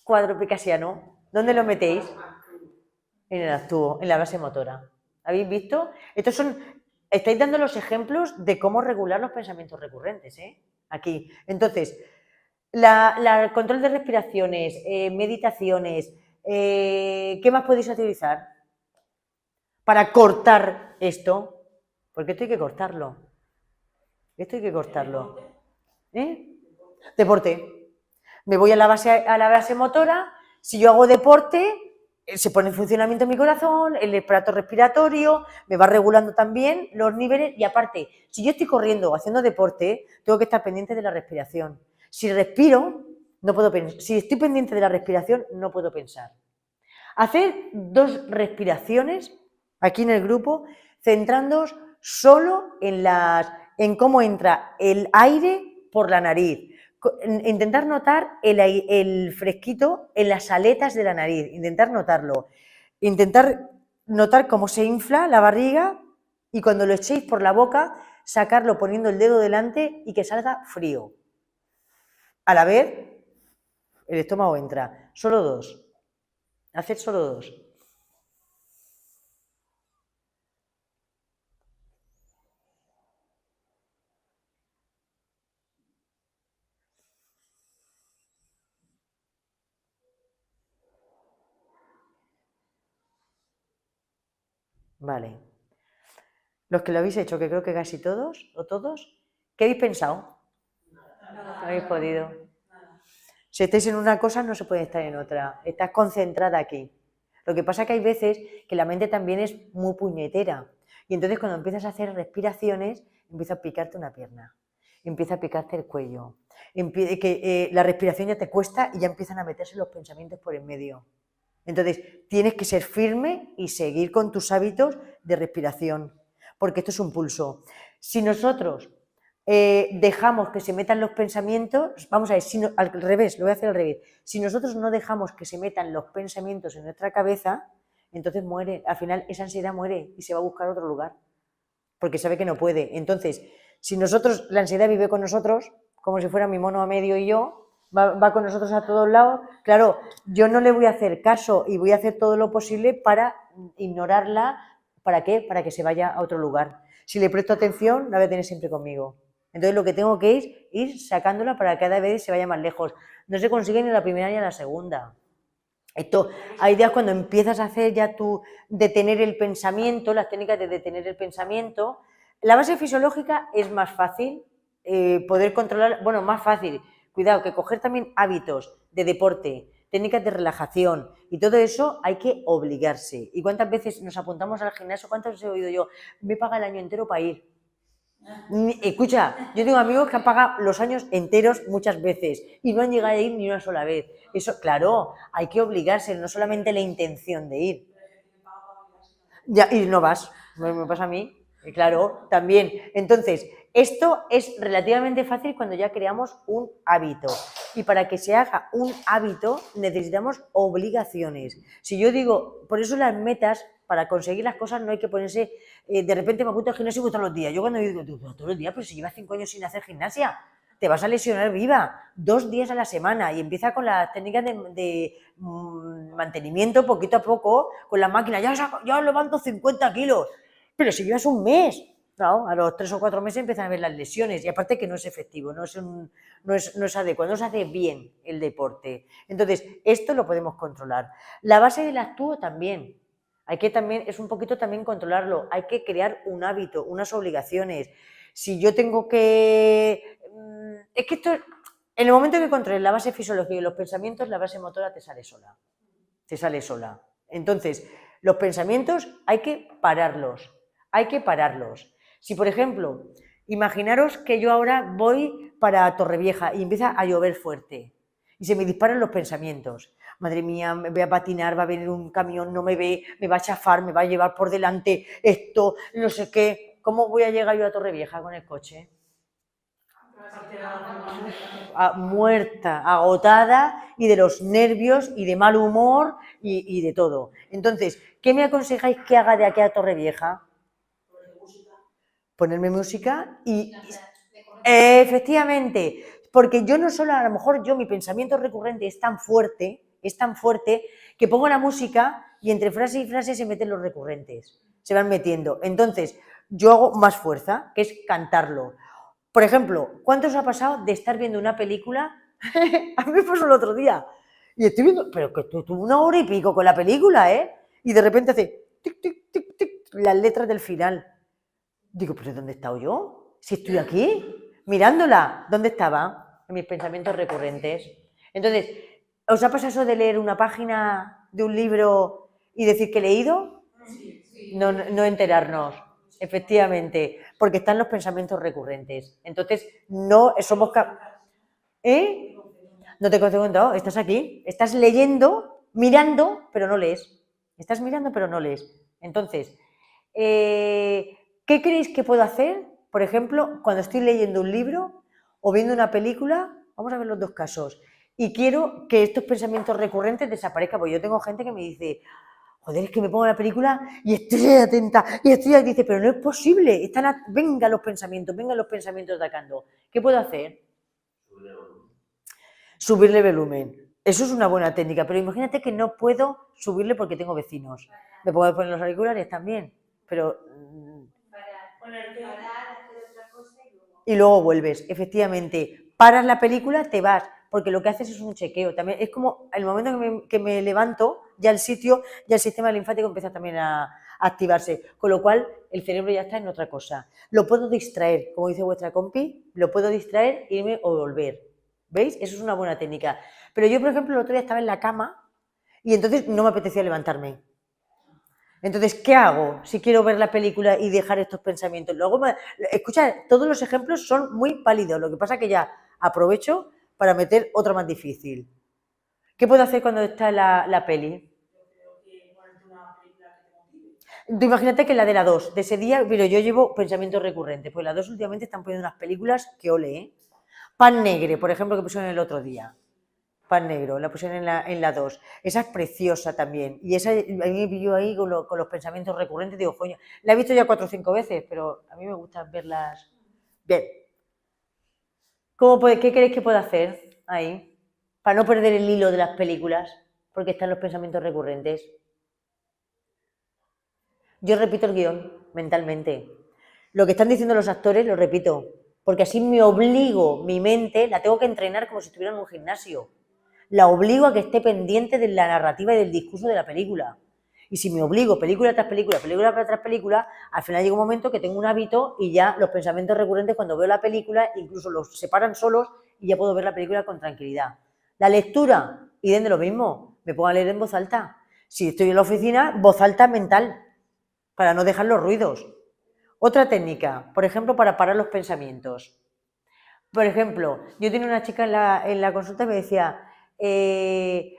cuadro picasiano. ¿Dónde lo metéis? En el actúo, en la base motora. ¿Habéis visto? Estáis dando los ejemplos de cómo regular los pensamientos recurrentes, ¿eh? Aquí. Entonces, el control de respiraciones, meditaciones, ¿qué más podéis utilizar para cortar esto? Porque esto hay que cortarlo. Esto hay que cortarlo. ¿Eh? Deporte. Me voy a la base motora. Si yo hago deporte, se pone en funcionamiento mi corazón, el aparato respiratorio, me va regulando también los niveles y aparte, si yo estoy corriendo o haciendo deporte, tengo que estar pendiente de la respiración. Si respiro, no puedo pensar. Si estoy pendiente de la respiración, no puedo pensar. Hacer 2 respiraciones aquí en el grupo, centrándoos solo en cómo entra el aire por la nariz. Intentar notar el fresquito en las aletas de la nariz, intentar notarlo. Intentar notar cómo se infla la barriga y cuando lo echéis por la boca, sacarlo poniendo el dedo delante y que salga frío. A la vez, el estómago entra. Solo 2. Haced solo 2. Vale. Los que lo habéis hecho, que creo que casi todos o todos, ¿qué habéis pensado? No habéis podido. Si estáis en una cosa, no se puede estar en otra. Estás concentrada aquí. Lo que pasa es que hay veces que la mente también es muy puñetera. Y entonces cuando empiezas a hacer respiraciones, empieza a picarte una pierna. Empieza a picarte el cuello. La respiración ya te cuesta y ya empiezan a meterse los pensamientos por en medio. Entonces, tienes que ser firme y seguir con tus hábitos de respiración, porque esto es un pulso. Si nosotros dejamos que se metan los pensamientos, vamos a ver, al revés, lo voy a hacer al revés. Si nosotros no dejamos que se metan los pensamientos en nuestra cabeza, entonces muere, al final esa ansiedad muere y se va a buscar otro lugar, porque sabe que no puede. Entonces, si la ansiedad vive con nosotros, como si fuera mi mono a medio y yo, va con nosotros a todos lados, claro, yo no le voy a hacer caso y voy a hacer todo lo posible para ignorarla. ¿Para qué? Para que se vaya a otro lugar. Si le presto atención, la voy a tener siempre conmigo. Entonces lo que tengo que es ir sacándola para que cada vez se vaya más lejos. No se consigue ni la primera ni la segunda. Hay días cuando empiezas a hacer ya detener el pensamiento, las técnicas de detener el pensamiento. La base fisiológica es más fácil poder controlar, bueno, más fácil. Cuidado, que coger también hábitos de deporte, técnicas de relajación y todo eso hay que obligarse. ¿Y cuántas veces nos apuntamos al gimnasio? ¿Cuántas veces he oído yo? Me paga el año entero para ir. Escucha, yo tengo amigos que han pagado los años enteros muchas veces y no han llegado a ir ni una sola vez. Eso, claro, hay que obligarse, no solamente la intención de ir. Ya, y no vas, me pasa a mí, claro, también. Entonces, esto es relativamente fácil cuando ya creamos un hábito. Y para que se haga un hábito necesitamos obligaciones. Si yo digo, por eso las metas, para conseguir las cosas no hay que ponerse, de repente me apunto al gimnasio todos los días. Yo cuando digo, todos los días, pero si llevas 5 años sin hacer gimnasia, te vas a lesionar viva, 2 días a la semana y empieza con las técnicas de mantenimiento poquito a poco, con la máquina, ya levanto 50 kilos, pero si llevas un mes, claro, a los 3 o 4 meses empiezan a ver las lesiones y aparte que no es efectivo, no es adecuado, no se hace bien el deporte. Entonces, esto lo podemos controlar. La base del actúo también. Es un poquito también controlarlo, hay que crear un hábito, unas obligaciones. Si yo tengo que... Es que esto, en el momento que controles la base fisiológica y los pensamientos, la base motora te sale sola. Te sale sola. Entonces, los pensamientos hay que pararlos. Hay que pararlos. Si, por ejemplo, imaginaros que yo ahora voy para Torrevieja y empieza a llover fuerte. y se me disparan los pensamientos. Madre mía, me voy a patinar, va a venir un camión, no me ve, me va a chafar, me va a llevar por delante esto, no sé qué. ¿Cómo voy a llegar yo a Torrevieja con el coche? Muerta, agotada y de los nervios y de mal humor y de todo. Entonces, ¿qué me aconsejáis que haga de aquí a Torrevieja? Ponerme música y efectivamente, porque yo no solo, a lo mejor yo, mi pensamiento recurrente es tan fuerte que pongo la música y entre frase y frase se meten los recurrentes, se van metiendo. Entonces, yo hago más fuerza, que es cantarlo. Por ejemplo, ¿cuánto os ha pasado de estar viendo una película? A mí me pasó el otro día. Y estoy viendo, pero que tuve 1 hora y pico con la película, ¿eh? Y de repente hace tic, tic, tic, tic, las letras del final. Digo, ¿pero dónde he estado yo? Si estoy aquí, mirándola. ¿Dónde estaba? En mis pensamientos recurrentes. Entonces, ¿os ha pasado eso de leer una página de un libro y decir que he leído? No enterarnos. Efectivamente, porque están los pensamientos recurrentes. Entonces, no somos ¿eh? No te he contado, estás aquí, estás leyendo, mirando, pero no lees. Estás mirando, pero no lees. Entonces, ¿qué creéis que puedo hacer? Por ejemplo, cuando estoy leyendo un libro o viendo una película, vamos a ver los dos casos, y quiero que estos pensamientos recurrentes desaparezcan, porque yo tengo gente que me dice, joder, es que me pongo la película y estoy atenta, y estoy ahí, dice, pero no es posible, venga los pensamientos atacando. ¿Qué puedo hacer? Subirle volumen. Eso es una buena técnica, pero imagínate que no puedo subirle porque tengo vecinos. Me puedo poner los auriculares también, pero... Y luego vuelves, efectivamente. Paras la película, te vas, porque lo que haces es un chequeo. También es como el momento que me levanto, ya el sistema linfático empieza también a activarse, con lo cual el cerebro ya está en otra cosa. Lo puedo distraer, como dice vuestra compi, lo puedo distraer, irme o volver. ¿Veis? Eso es una buena técnica. Pero yo, por ejemplo, el otro día estaba en la cama y entonces no me apetecía levantarme. Entonces, ¿qué hago si quiero ver la película y dejar estos pensamientos? Luego, escucha, todos los ejemplos son muy válidos, lo que pasa es que ya aprovecho para meter otro más difícil. ¿Qué puedo hacer cuando está la peli? Tú imagínate que la de la 2, de ese día, pero yo llevo pensamientos recurrentes, pues la 2 últimamente están poniendo unas películas que ole, ¿eh? Pan Negre, por ejemplo, que pusieron el otro día. Pan Negro, la pusieron en la 2. Esa es preciosa también. Y esa, a mí me pilló ahí con los pensamientos recurrentes. Digo, coño, la he visto ya 4 o 5 veces, pero a mí me gusta verlas. Bien. ¿Qué creéis que puedo hacer ahí? Para no perder el hilo de las películas, porque están los pensamientos recurrentes. Yo repito el guión mentalmente. Lo que están diciendo los actores lo repito, porque así me obligo, mi mente la tengo que entrenar como si estuviera en un gimnasio. La obligo a que esté pendiente de la narrativa y del discurso de la película. Y si me obligo película tras película, al final llega un momento que tengo un hábito y ya los pensamientos recurrentes cuando veo la película incluso los separan solos y ya puedo ver la película con tranquilidad. La lectura, y de lo mismo, me pongo a leer en voz alta. Si estoy en la oficina, voz alta mental, para no dejar los ruidos. Otra técnica, por ejemplo, para parar los pensamientos. Por ejemplo, yo tenía una chica en la consulta y me decía,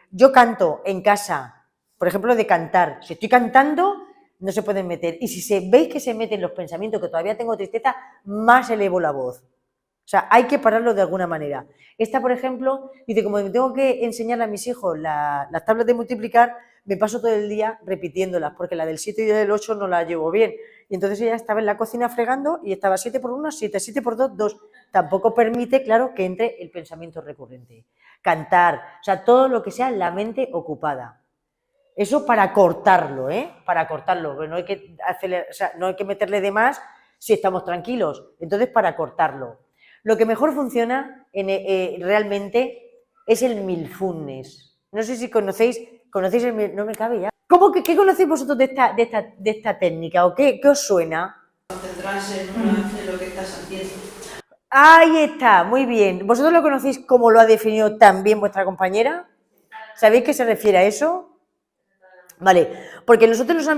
yo canto en casa, por ejemplo, de cantar. Si estoy cantando, no se pueden meter. Y si veis que se meten los pensamientos, que todavía tengo tristeza, más elevo la voz. O sea, hay que pararlo de alguna manera. Esta, por ejemplo, dice, como tengo que enseñarle a mis hijos las tablas de multiplicar, me paso todo el día repitiéndolas, porque la del 7 y del 8 no la llevo bien. Y entonces ella estaba en la cocina fregando y estaba 7 por 1, 7, 7 por 2, 2. Tampoco permite, claro, que entre el pensamiento recurrente. Cantar, o sea, todo lo que sea la mente ocupada. Eso para cortarlo, Para cortarlo, porque no hay que no hay que meterle de más si estamos tranquilos. Entonces, para cortarlo. Lo que mejor funciona realmente es el mindfulness. No sé si conocéis el... No me cabe ya. ¿Qué conocéis vosotros de esta técnica? ¿O qué os suena?
Concentrarse en lo que estás haciendo.
Ahí está, muy bien. ¿Vosotros lo conocéis como lo ha definido también vuestra compañera? ¿Sabéis qué se refiere a eso? Vale, porque nosotros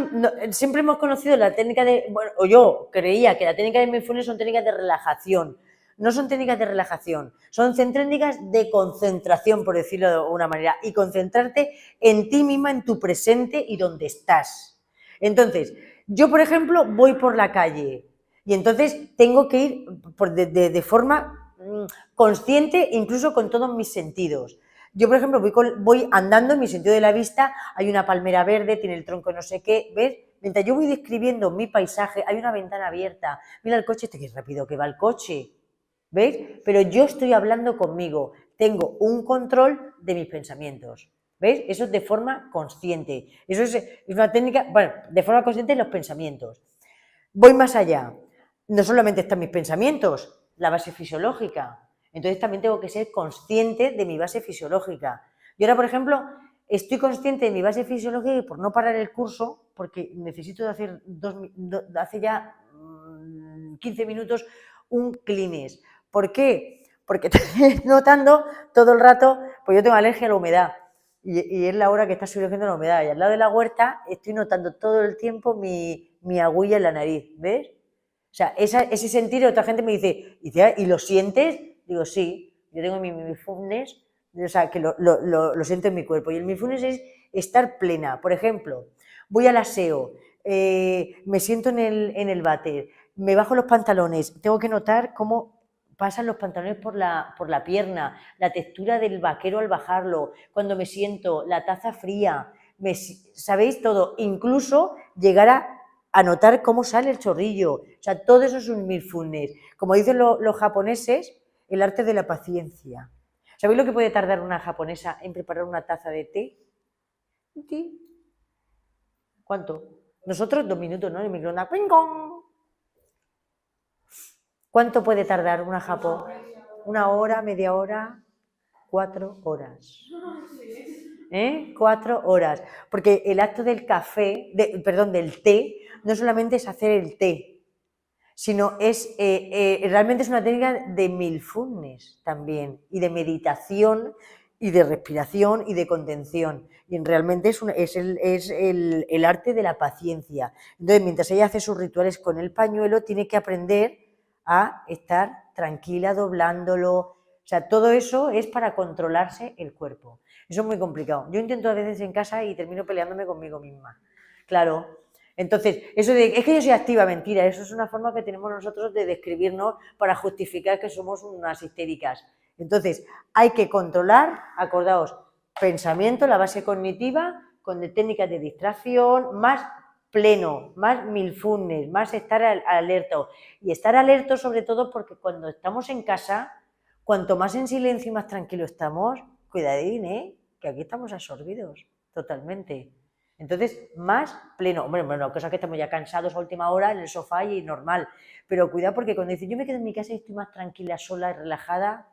siempre hemos conocido la técnica de... Bueno, o yo creía que la técnica de mindfulness son técnicas de relajación. no son técnicas de relajación, son técnicas de concentración, por decirlo de alguna manera, y concentrarte en ti misma, en tu presente y donde estás. Entonces, yo, por ejemplo, voy por la calle y entonces tengo que ir de forma consciente, incluso con todos mis sentidos. Yo, por ejemplo, voy andando en mi sentido de la vista, hay una palmera verde, tiene el tronco no sé qué, ¿ves? Mientras yo voy describiendo mi paisaje, hay una ventana abierta, mira el coche, qué rápido que va el coche, ¿ves? Pero yo estoy hablando conmigo, tengo un control de mis pensamientos, ¿ves? Eso es de forma consciente, eso es una técnica, bueno, de forma consciente en los pensamientos. Voy más allá, no solamente están mis pensamientos, la base fisiológica, entonces también tengo que ser consciente de mi base fisiológica. Yo ahora, por ejemplo, estoy consciente de mi base fisiológica y por no parar el curso, porque necesito hacer hace ya 15 minutos un clines. ¿Por qué? Porque estoy notando todo el rato, pues yo tengo alergia a la humedad y es la hora que está surgiendo la humedad y al lado de la huerta estoy notando todo el tiempo mi agulla en la nariz, ¿ves? O sea, ese sentir, otra gente me dice, ¿y lo sientes? Digo, sí, yo tengo mi mindfulness, o sea, que lo siento en mi cuerpo. Y el mindfulness es estar plena. Por ejemplo, voy al aseo, me siento en el váter, me bajo los pantalones, tengo que notar cómo pasan los pantalones por la pierna, la textura del vaquero al bajarlo, cuando me siento, la taza fría, ¿sabéis todo? Incluso llegar a notar cómo sale el chorrillo. O sea, todo eso es un mindfulness. Como dicen los japoneses, el arte de la paciencia. ¿Sabéis lo que puede tardar una japonesa en preparar una taza de té? ¿Un té? ¿Cuánto? Nosotros 2 minutos, ¿no? En el microondas. ¡Ping, pong! ¿Cuánto puede tardar una japo? 1 hora, media hora, 4 horas. 4 horas. Porque el acto del café, del té, no solamente es hacer el té, sino realmente es una técnica de mindfulness también, y de meditación, y de respiración, y de contención. Y realmente es el arte de la paciencia. Entonces, mientras ella hace sus rituales con el pañuelo, tiene que aprender a estar tranquila, doblándolo. O sea, todo eso es para controlarse el cuerpo. Eso es muy complicado. Yo intento a veces en casa y termino peleándome conmigo misma. Claro. Entonces, eso de, es que yo soy activa, mentira, eso es una forma que tenemos nosotros de describirnos para justificar que somos unas histéricas. Entonces, hay que controlar, acordaos, pensamiento, la base cognitiva, con técnicas de distracción, más pleno, más mindfulness, más estar alerta. Y estar alerta sobre todo porque cuando estamos en casa, cuanto más en silencio y más tranquilo estamos, cuidadín, que aquí estamos absorbidos totalmente. Entonces, más pleno. Bueno, cosa que estamos ya cansados a última hora en el sofá y normal. Pero cuidado porque cuando dicen yo me quedo en mi casa y estoy más tranquila, sola y relajada,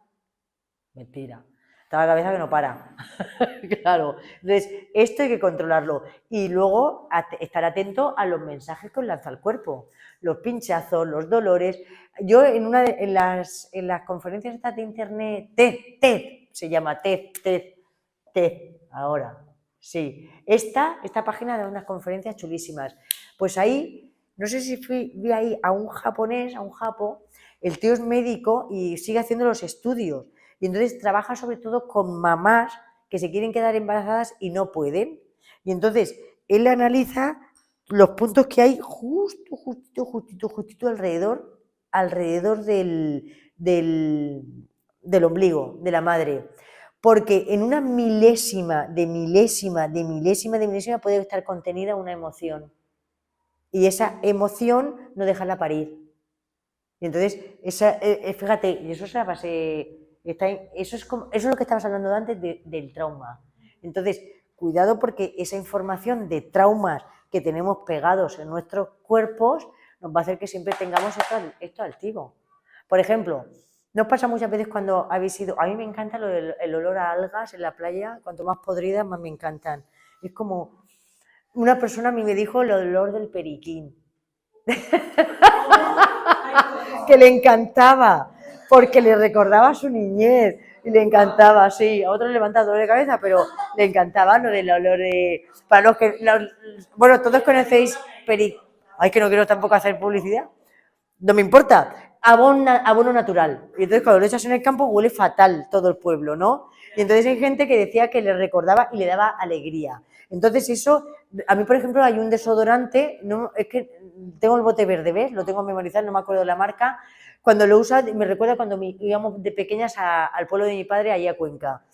mentira. Está la cabeza que no para. Claro. Entonces, esto hay que controlarlo. Y luego estar atento a los mensajes que os lanza el cuerpo. Los pinchazos, los dolores. Yo en las conferencias estas de internet, TED, se llama TED, ahora. Sí, esta página da unas conferencias chulísimas. Pues ahí, no sé si vi ahí a un japonés, a un japo, el tío es médico y sigue haciendo los estudios. Y entonces trabaja sobre todo con mamás que se quieren quedar embarazadas y no pueden. Y entonces él analiza los puntos que hay justito alrededor del ombligo, de la madre. Porque en una milésima puede estar contenida una emoción. Y esa emoción no dejarla parir. Y entonces, fíjate, y eso es la base, eso es lo que estabas hablando antes del trauma. Entonces, cuidado porque esa información de traumas que tenemos pegados en nuestros cuerpos nos va a hacer que siempre tengamos esto altivo. Por ejemplo, ¿no os pasa muchas veces cuando habéis ido? A mí me encanta el olor a algas en la playa, cuanto más podridas más me encantan. Es como, una persona a mí me dijo el olor del periquín. Que le encantaba, porque le recordaba su niñez, y le encantaba, sí, a otros le levanta dolor de cabeza, pero le encantaba lo del olor de... Para los que... bueno, todos conocéis periquín. Ay, que no quiero tampoco hacer publicidad. No me importa. abono natural. Y entonces cuando lo echas en el campo huele fatal todo el pueblo, ¿no? Y entonces hay gente que decía que le recordaba y le daba alegría. Entonces eso, a mí por ejemplo hay un desodorante, no, es que tengo el bote verde, ¿ves? Lo tengo memorizado, no me acuerdo de la marca. Cuando lo usa me recuerda cuando íbamos de pequeñas al pueblo de mi padre, ahí a Cuenca.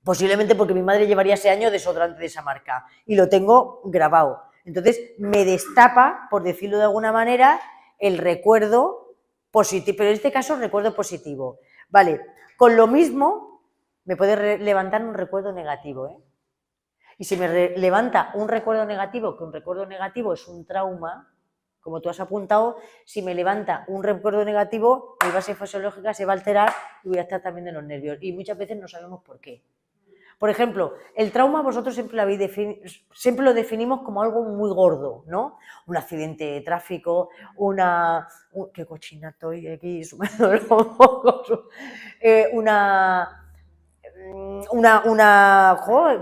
Posiblemente porque mi madre llevaría ese año desodorante de esa marca y lo tengo grabado. Entonces me destapa, por decirlo de alguna manera, el recuerdo positivo, pero en este caso recuerdo positivo. Vale, con lo mismo me puede levantar un recuerdo negativo, ¿eh? Y si me levanta un recuerdo negativo, que un recuerdo negativo es un trauma, como tú has apuntado, si me levanta un recuerdo negativo, mi base fisiológica se va a alterar y voy a estar también de los nervios. Y muchas veces no sabemos por qué. Por ejemplo, el trauma vosotros siempre lo definimos como algo muy gordo, ¿no? Un accidente de tráfico, qué cochina estoy aquí sumando los mocos,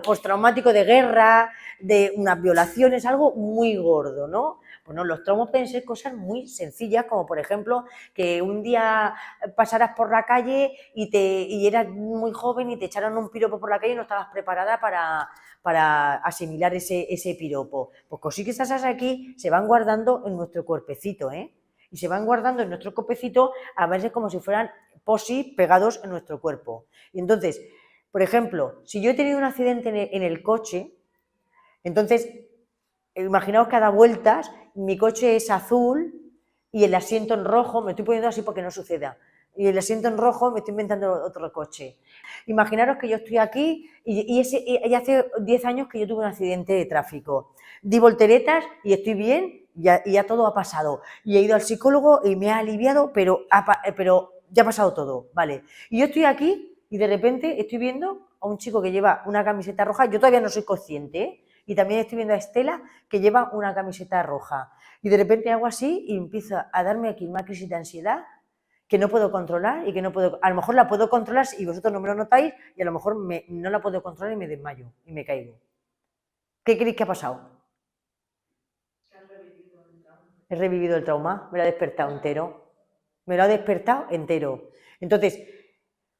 postraumático de guerra, de unas violaciones, algo muy gordo, ¿no? Bueno, los traumas pueden ser cosas muy sencillas, como por ejemplo que un día pasaras por la calle y eras muy joven y te echaron un piropo por la calle y no estabas preparada para asimilar ese piropo. Pues cositas aquí se van guardando en nuestro cuerpecito, ¿eh? Y se van guardando en nuestro cuerpecito a veces como si fueran posis pegados en nuestro cuerpo. Y entonces, por ejemplo, si yo he tenido un accidente en el coche, entonces, imaginaos que a dar vueltas, mi coche es azul y el asiento en rojo, me estoy poniendo así porque no suceda, y el asiento en rojo me estoy inventando otro coche. Imaginaros que yo estoy aquí y hace 10 años que yo tuve un accidente de tráfico. Di volteretas y estoy bien y ya todo ha pasado. Y he ido al psicólogo y me ha aliviado, pero ya ha pasado todo, ¿vale? Y yo estoy aquí y de repente estoy viendo a un chico que lleva una camiseta roja, yo todavía no soy consciente, ¿eh? Y también estoy viendo a Estela que lleva una camiseta roja. Y de repente hago así y empiezo a darme aquí una crisis de ansiedad que no puedo controlar y que no puedo... A lo mejor la puedo controlar y vosotros no me lo notáis y a lo mejor no la puedo controlar y me desmayo y me caigo. ¿Qué creéis que ha pasado? He revivido el trauma, me lo ha despertado entero. Me lo ha despertado entero. Entonces,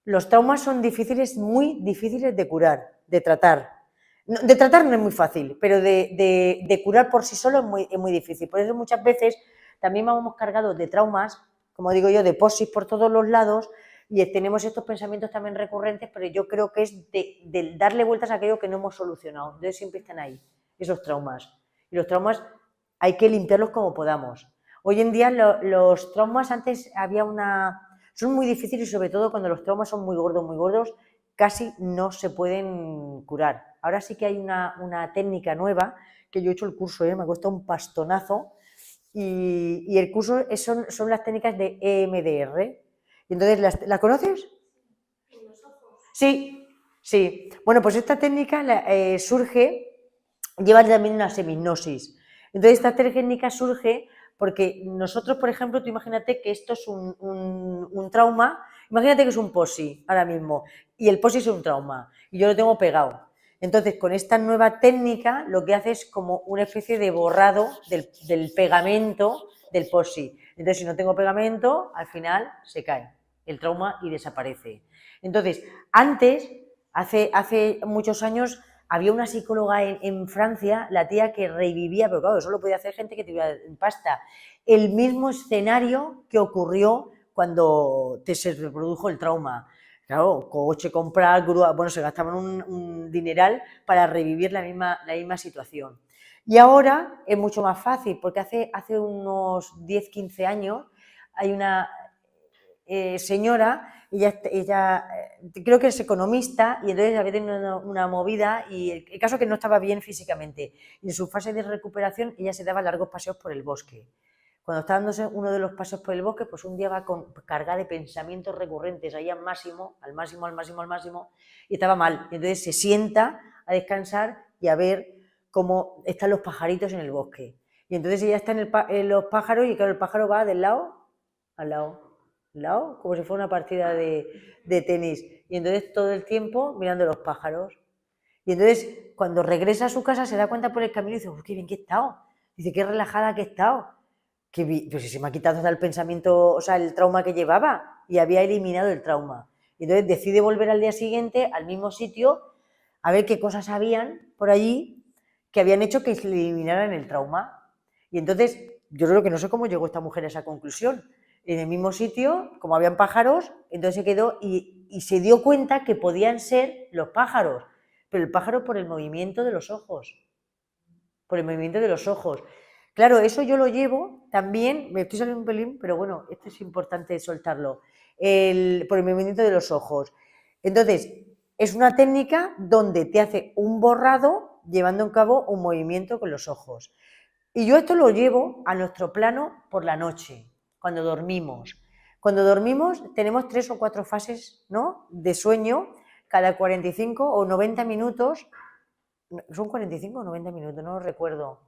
los traumas son difíciles, muy difíciles de curar, de tratar. De tratar no es muy fácil, pero de curar por sí solo es muy difícil. Por eso muchas veces también vamos cargados de traumas, como digo yo, de posis por todos los lados y tenemos estos pensamientos también recurrentes, pero yo creo que es de darle vueltas a aquello que no hemos solucionado. Entonces siempre están ahí, esos traumas. Y los traumas hay que limpiarlos como podamos. Hoy en día los traumas, antes había son muy difíciles y sobre todo cuando los traumas son muy gordos, casi no se pueden curar. Ahora sí que hay una técnica nueva, que yo he hecho el curso, me ha costado un pastonazo, y el curso son las técnicas de EMDR. Y entonces, ¿la conoces? Sí, sí. Bueno, pues esta técnica lleva también una semihipnosis. Entonces, esta técnica surge porque nosotros, por ejemplo, tú imagínate que esto es un trauma, imagínate que es un POSI ahora mismo, y el POSI es un trauma, y yo lo tengo pegado. Entonces, con esta nueva técnica, lo que hace es como una especie de borrado del pegamento del POSI. Entonces, si no tengo pegamento, al final se cae el trauma y desaparece. Entonces, antes, hace muchos años, había una psicóloga en Francia, la tía que revivía, pero claro, eso lo podía hacer gente que tuviera pasta, el mismo escenario que ocurrió cuando se reprodujo el trauma. Claro, coche, comprar, grúa, bueno, se gastaban un dineral para revivir la misma situación. Y ahora es mucho más fácil, porque hace unos 10, 15 años hay una señora, ella creo que es economista y entonces había tenido una movida y el caso que no estaba bien físicamente. Y en su fase de recuperación ella se daba largos paseos por el bosque. Cuando está dándose uno de los paseos por el bosque, pues un día va cargada de pensamientos recurrentes, ahí al máximo, y estaba mal. Entonces se sienta a descansar y a ver cómo están los pajaritos en el bosque. Y entonces ella está en los pájaros y claro, el pájaro va del lado al lado, como si fuera una partida de tenis. Y entonces todo el tiempo mirando los pájaros. Y entonces cuando regresa a su casa se da cuenta por el camino y dice, qué bien que he estado. Dice, qué relajada que he estado. pues se me ha quitado el pensamiento, o sea, el trauma que llevaba y había eliminado el trauma. Y entonces decide volver al día siguiente al mismo sitio a ver qué cosas habían por allí que habían hecho que se eliminaran el trauma. Y entonces, yo creo que no sé cómo llegó esta mujer a esa conclusión. En el mismo sitio, como habían pájaros, entonces se quedó y se dio cuenta que podían ser los pájaros, pero el pájaro por el movimiento de los ojos. Por el movimiento de los ojos. Claro, eso yo lo llevo también, me estoy saliendo un pelín, pero bueno, esto es importante soltarlo, por el movimiento de los ojos. Entonces, es una técnica donde te hace un borrado llevando a cabo un movimiento con los ojos. Y yo esto lo llevo a nuestro plano por la noche, cuando dormimos. Cuando dormimos tenemos 3 o 4 fases, ¿no?, de sueño, cada 45 o 90 minutos, ¿son 45 o 90 minutos? No lo recuerdo.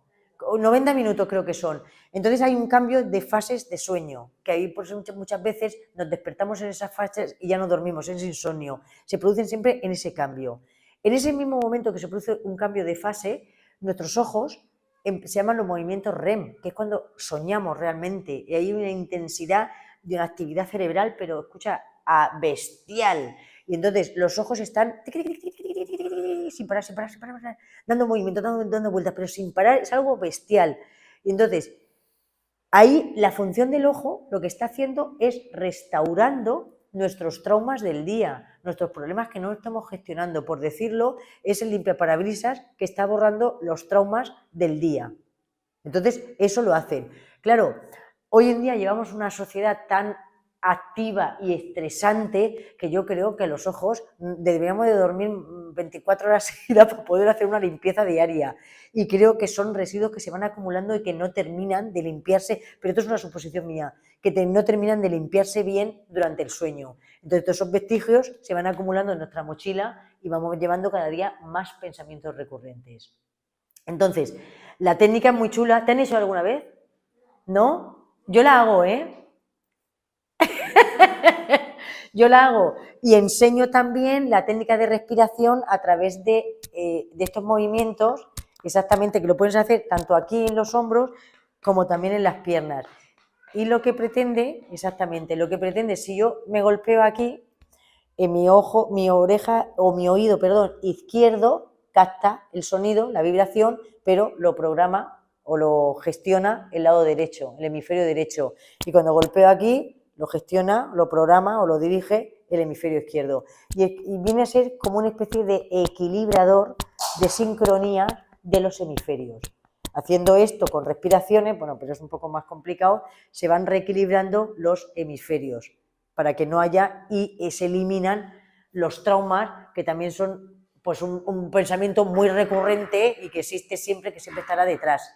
90 minutos creo que son. Entonces hay un cambio de fases de sueño, que ahí por eso muchas veces nos despertamos en esas fases y ya no dormimos, es insomnio. Se producen siempre en ese cambio. En ese mismo momento que se produce un cambio de fase, nuestros ojos se llaman los movimientos REM, que es cuando soñamos realmente, y hay una intensidad de una actividad cerebral, pero escucha, bestial. Y entonces los ojos están sin parar, dando movimiento, dando vueltas, pero sin parar, es algo bestial. Y entonces, ahí la función del ojo lo que está haciendo es restaurando nuestros traumas del día, nuestros problemas que no estamos gestionando, por decirlo, es el limpiaparabrisas que está borrando los traumas del día. Entonces, eso lo hacen. Claro, hoy en día llevamos una sociedad tan activa y estresante que yo creo que los ojos deberíamos de dormir 24 horas seguidas para poder hacer una limpieza diaria, y creo que son residuos que se van acumulando y que no terminan de limpiarse, pero esto es una suposición mía, que no terminan de limpiarse bien durante el sueño. Entonces todos esos vestigios se van acumulando en nuestra mochila y vamos llevando cada día más pensamientos recurrentes. Entonces, la técnica es muy chula. ¿Te han hecho alguna vez? ¿No? Yo la hago, ¿eh? Yo la hago y enseño también la técnica de respiración a través de estos movimientos, exactamente, que lo puedes hacer tanto aquí en los hombros como también en las piernas. Y lo que pretende, exactamente, lo que pretende, si yo me golpeo aquí, en mi oreja o mi oído, perdón, izquierdo, capta el sonido, la vibración, pero lo programa o lo gestiona el lado derecho, el hemisferio derecho. Y cuando golpeo aquí, lo gestiona, lo programa o lo dirige el hemisferio izquierdo. Y viene a ser como una especie de equilibrador, de sincronía de los hemisferios. Haciendo esto con respiraciones, bueno, pero es un poco más complicado, se van reequilibrando los hemisferios para que no haya y se eliminan los traumas, que también son pues un pensamiento muy recurrente y que existe siempre, que siempre estará detrás.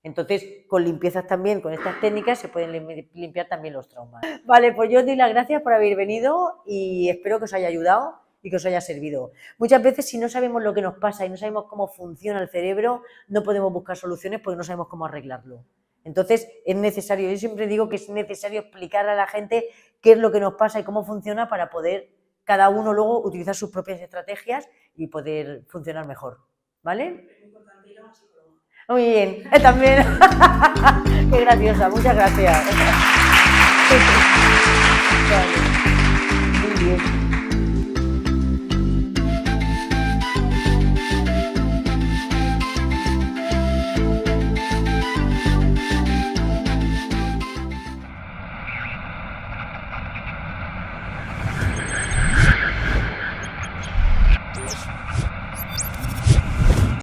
Entonces, con limpiezas también, con estas técnicas, se pueden limpiar también los traumas. Vale, pues yo os doy las gracias por haber venido y espero que os haya ayudado y que os haya servido. Muchas veces, si no sabemos lo que nos pasa y no sabemos cómo funciona el cerebro, no podemos buscar soluciones porque no sabemos cómo arreglarlo. Entonces, es necesario, yo siempre digo que es necesario explicar a la gente qué es lo que nos pasa y cómo funciona para poder cada uno luego utilizar sus propias estrategias y poder funcionar mejor. ¿Vale? Muy bien, también. Qué graciosa, muchas gracias. Vale. Muy bien.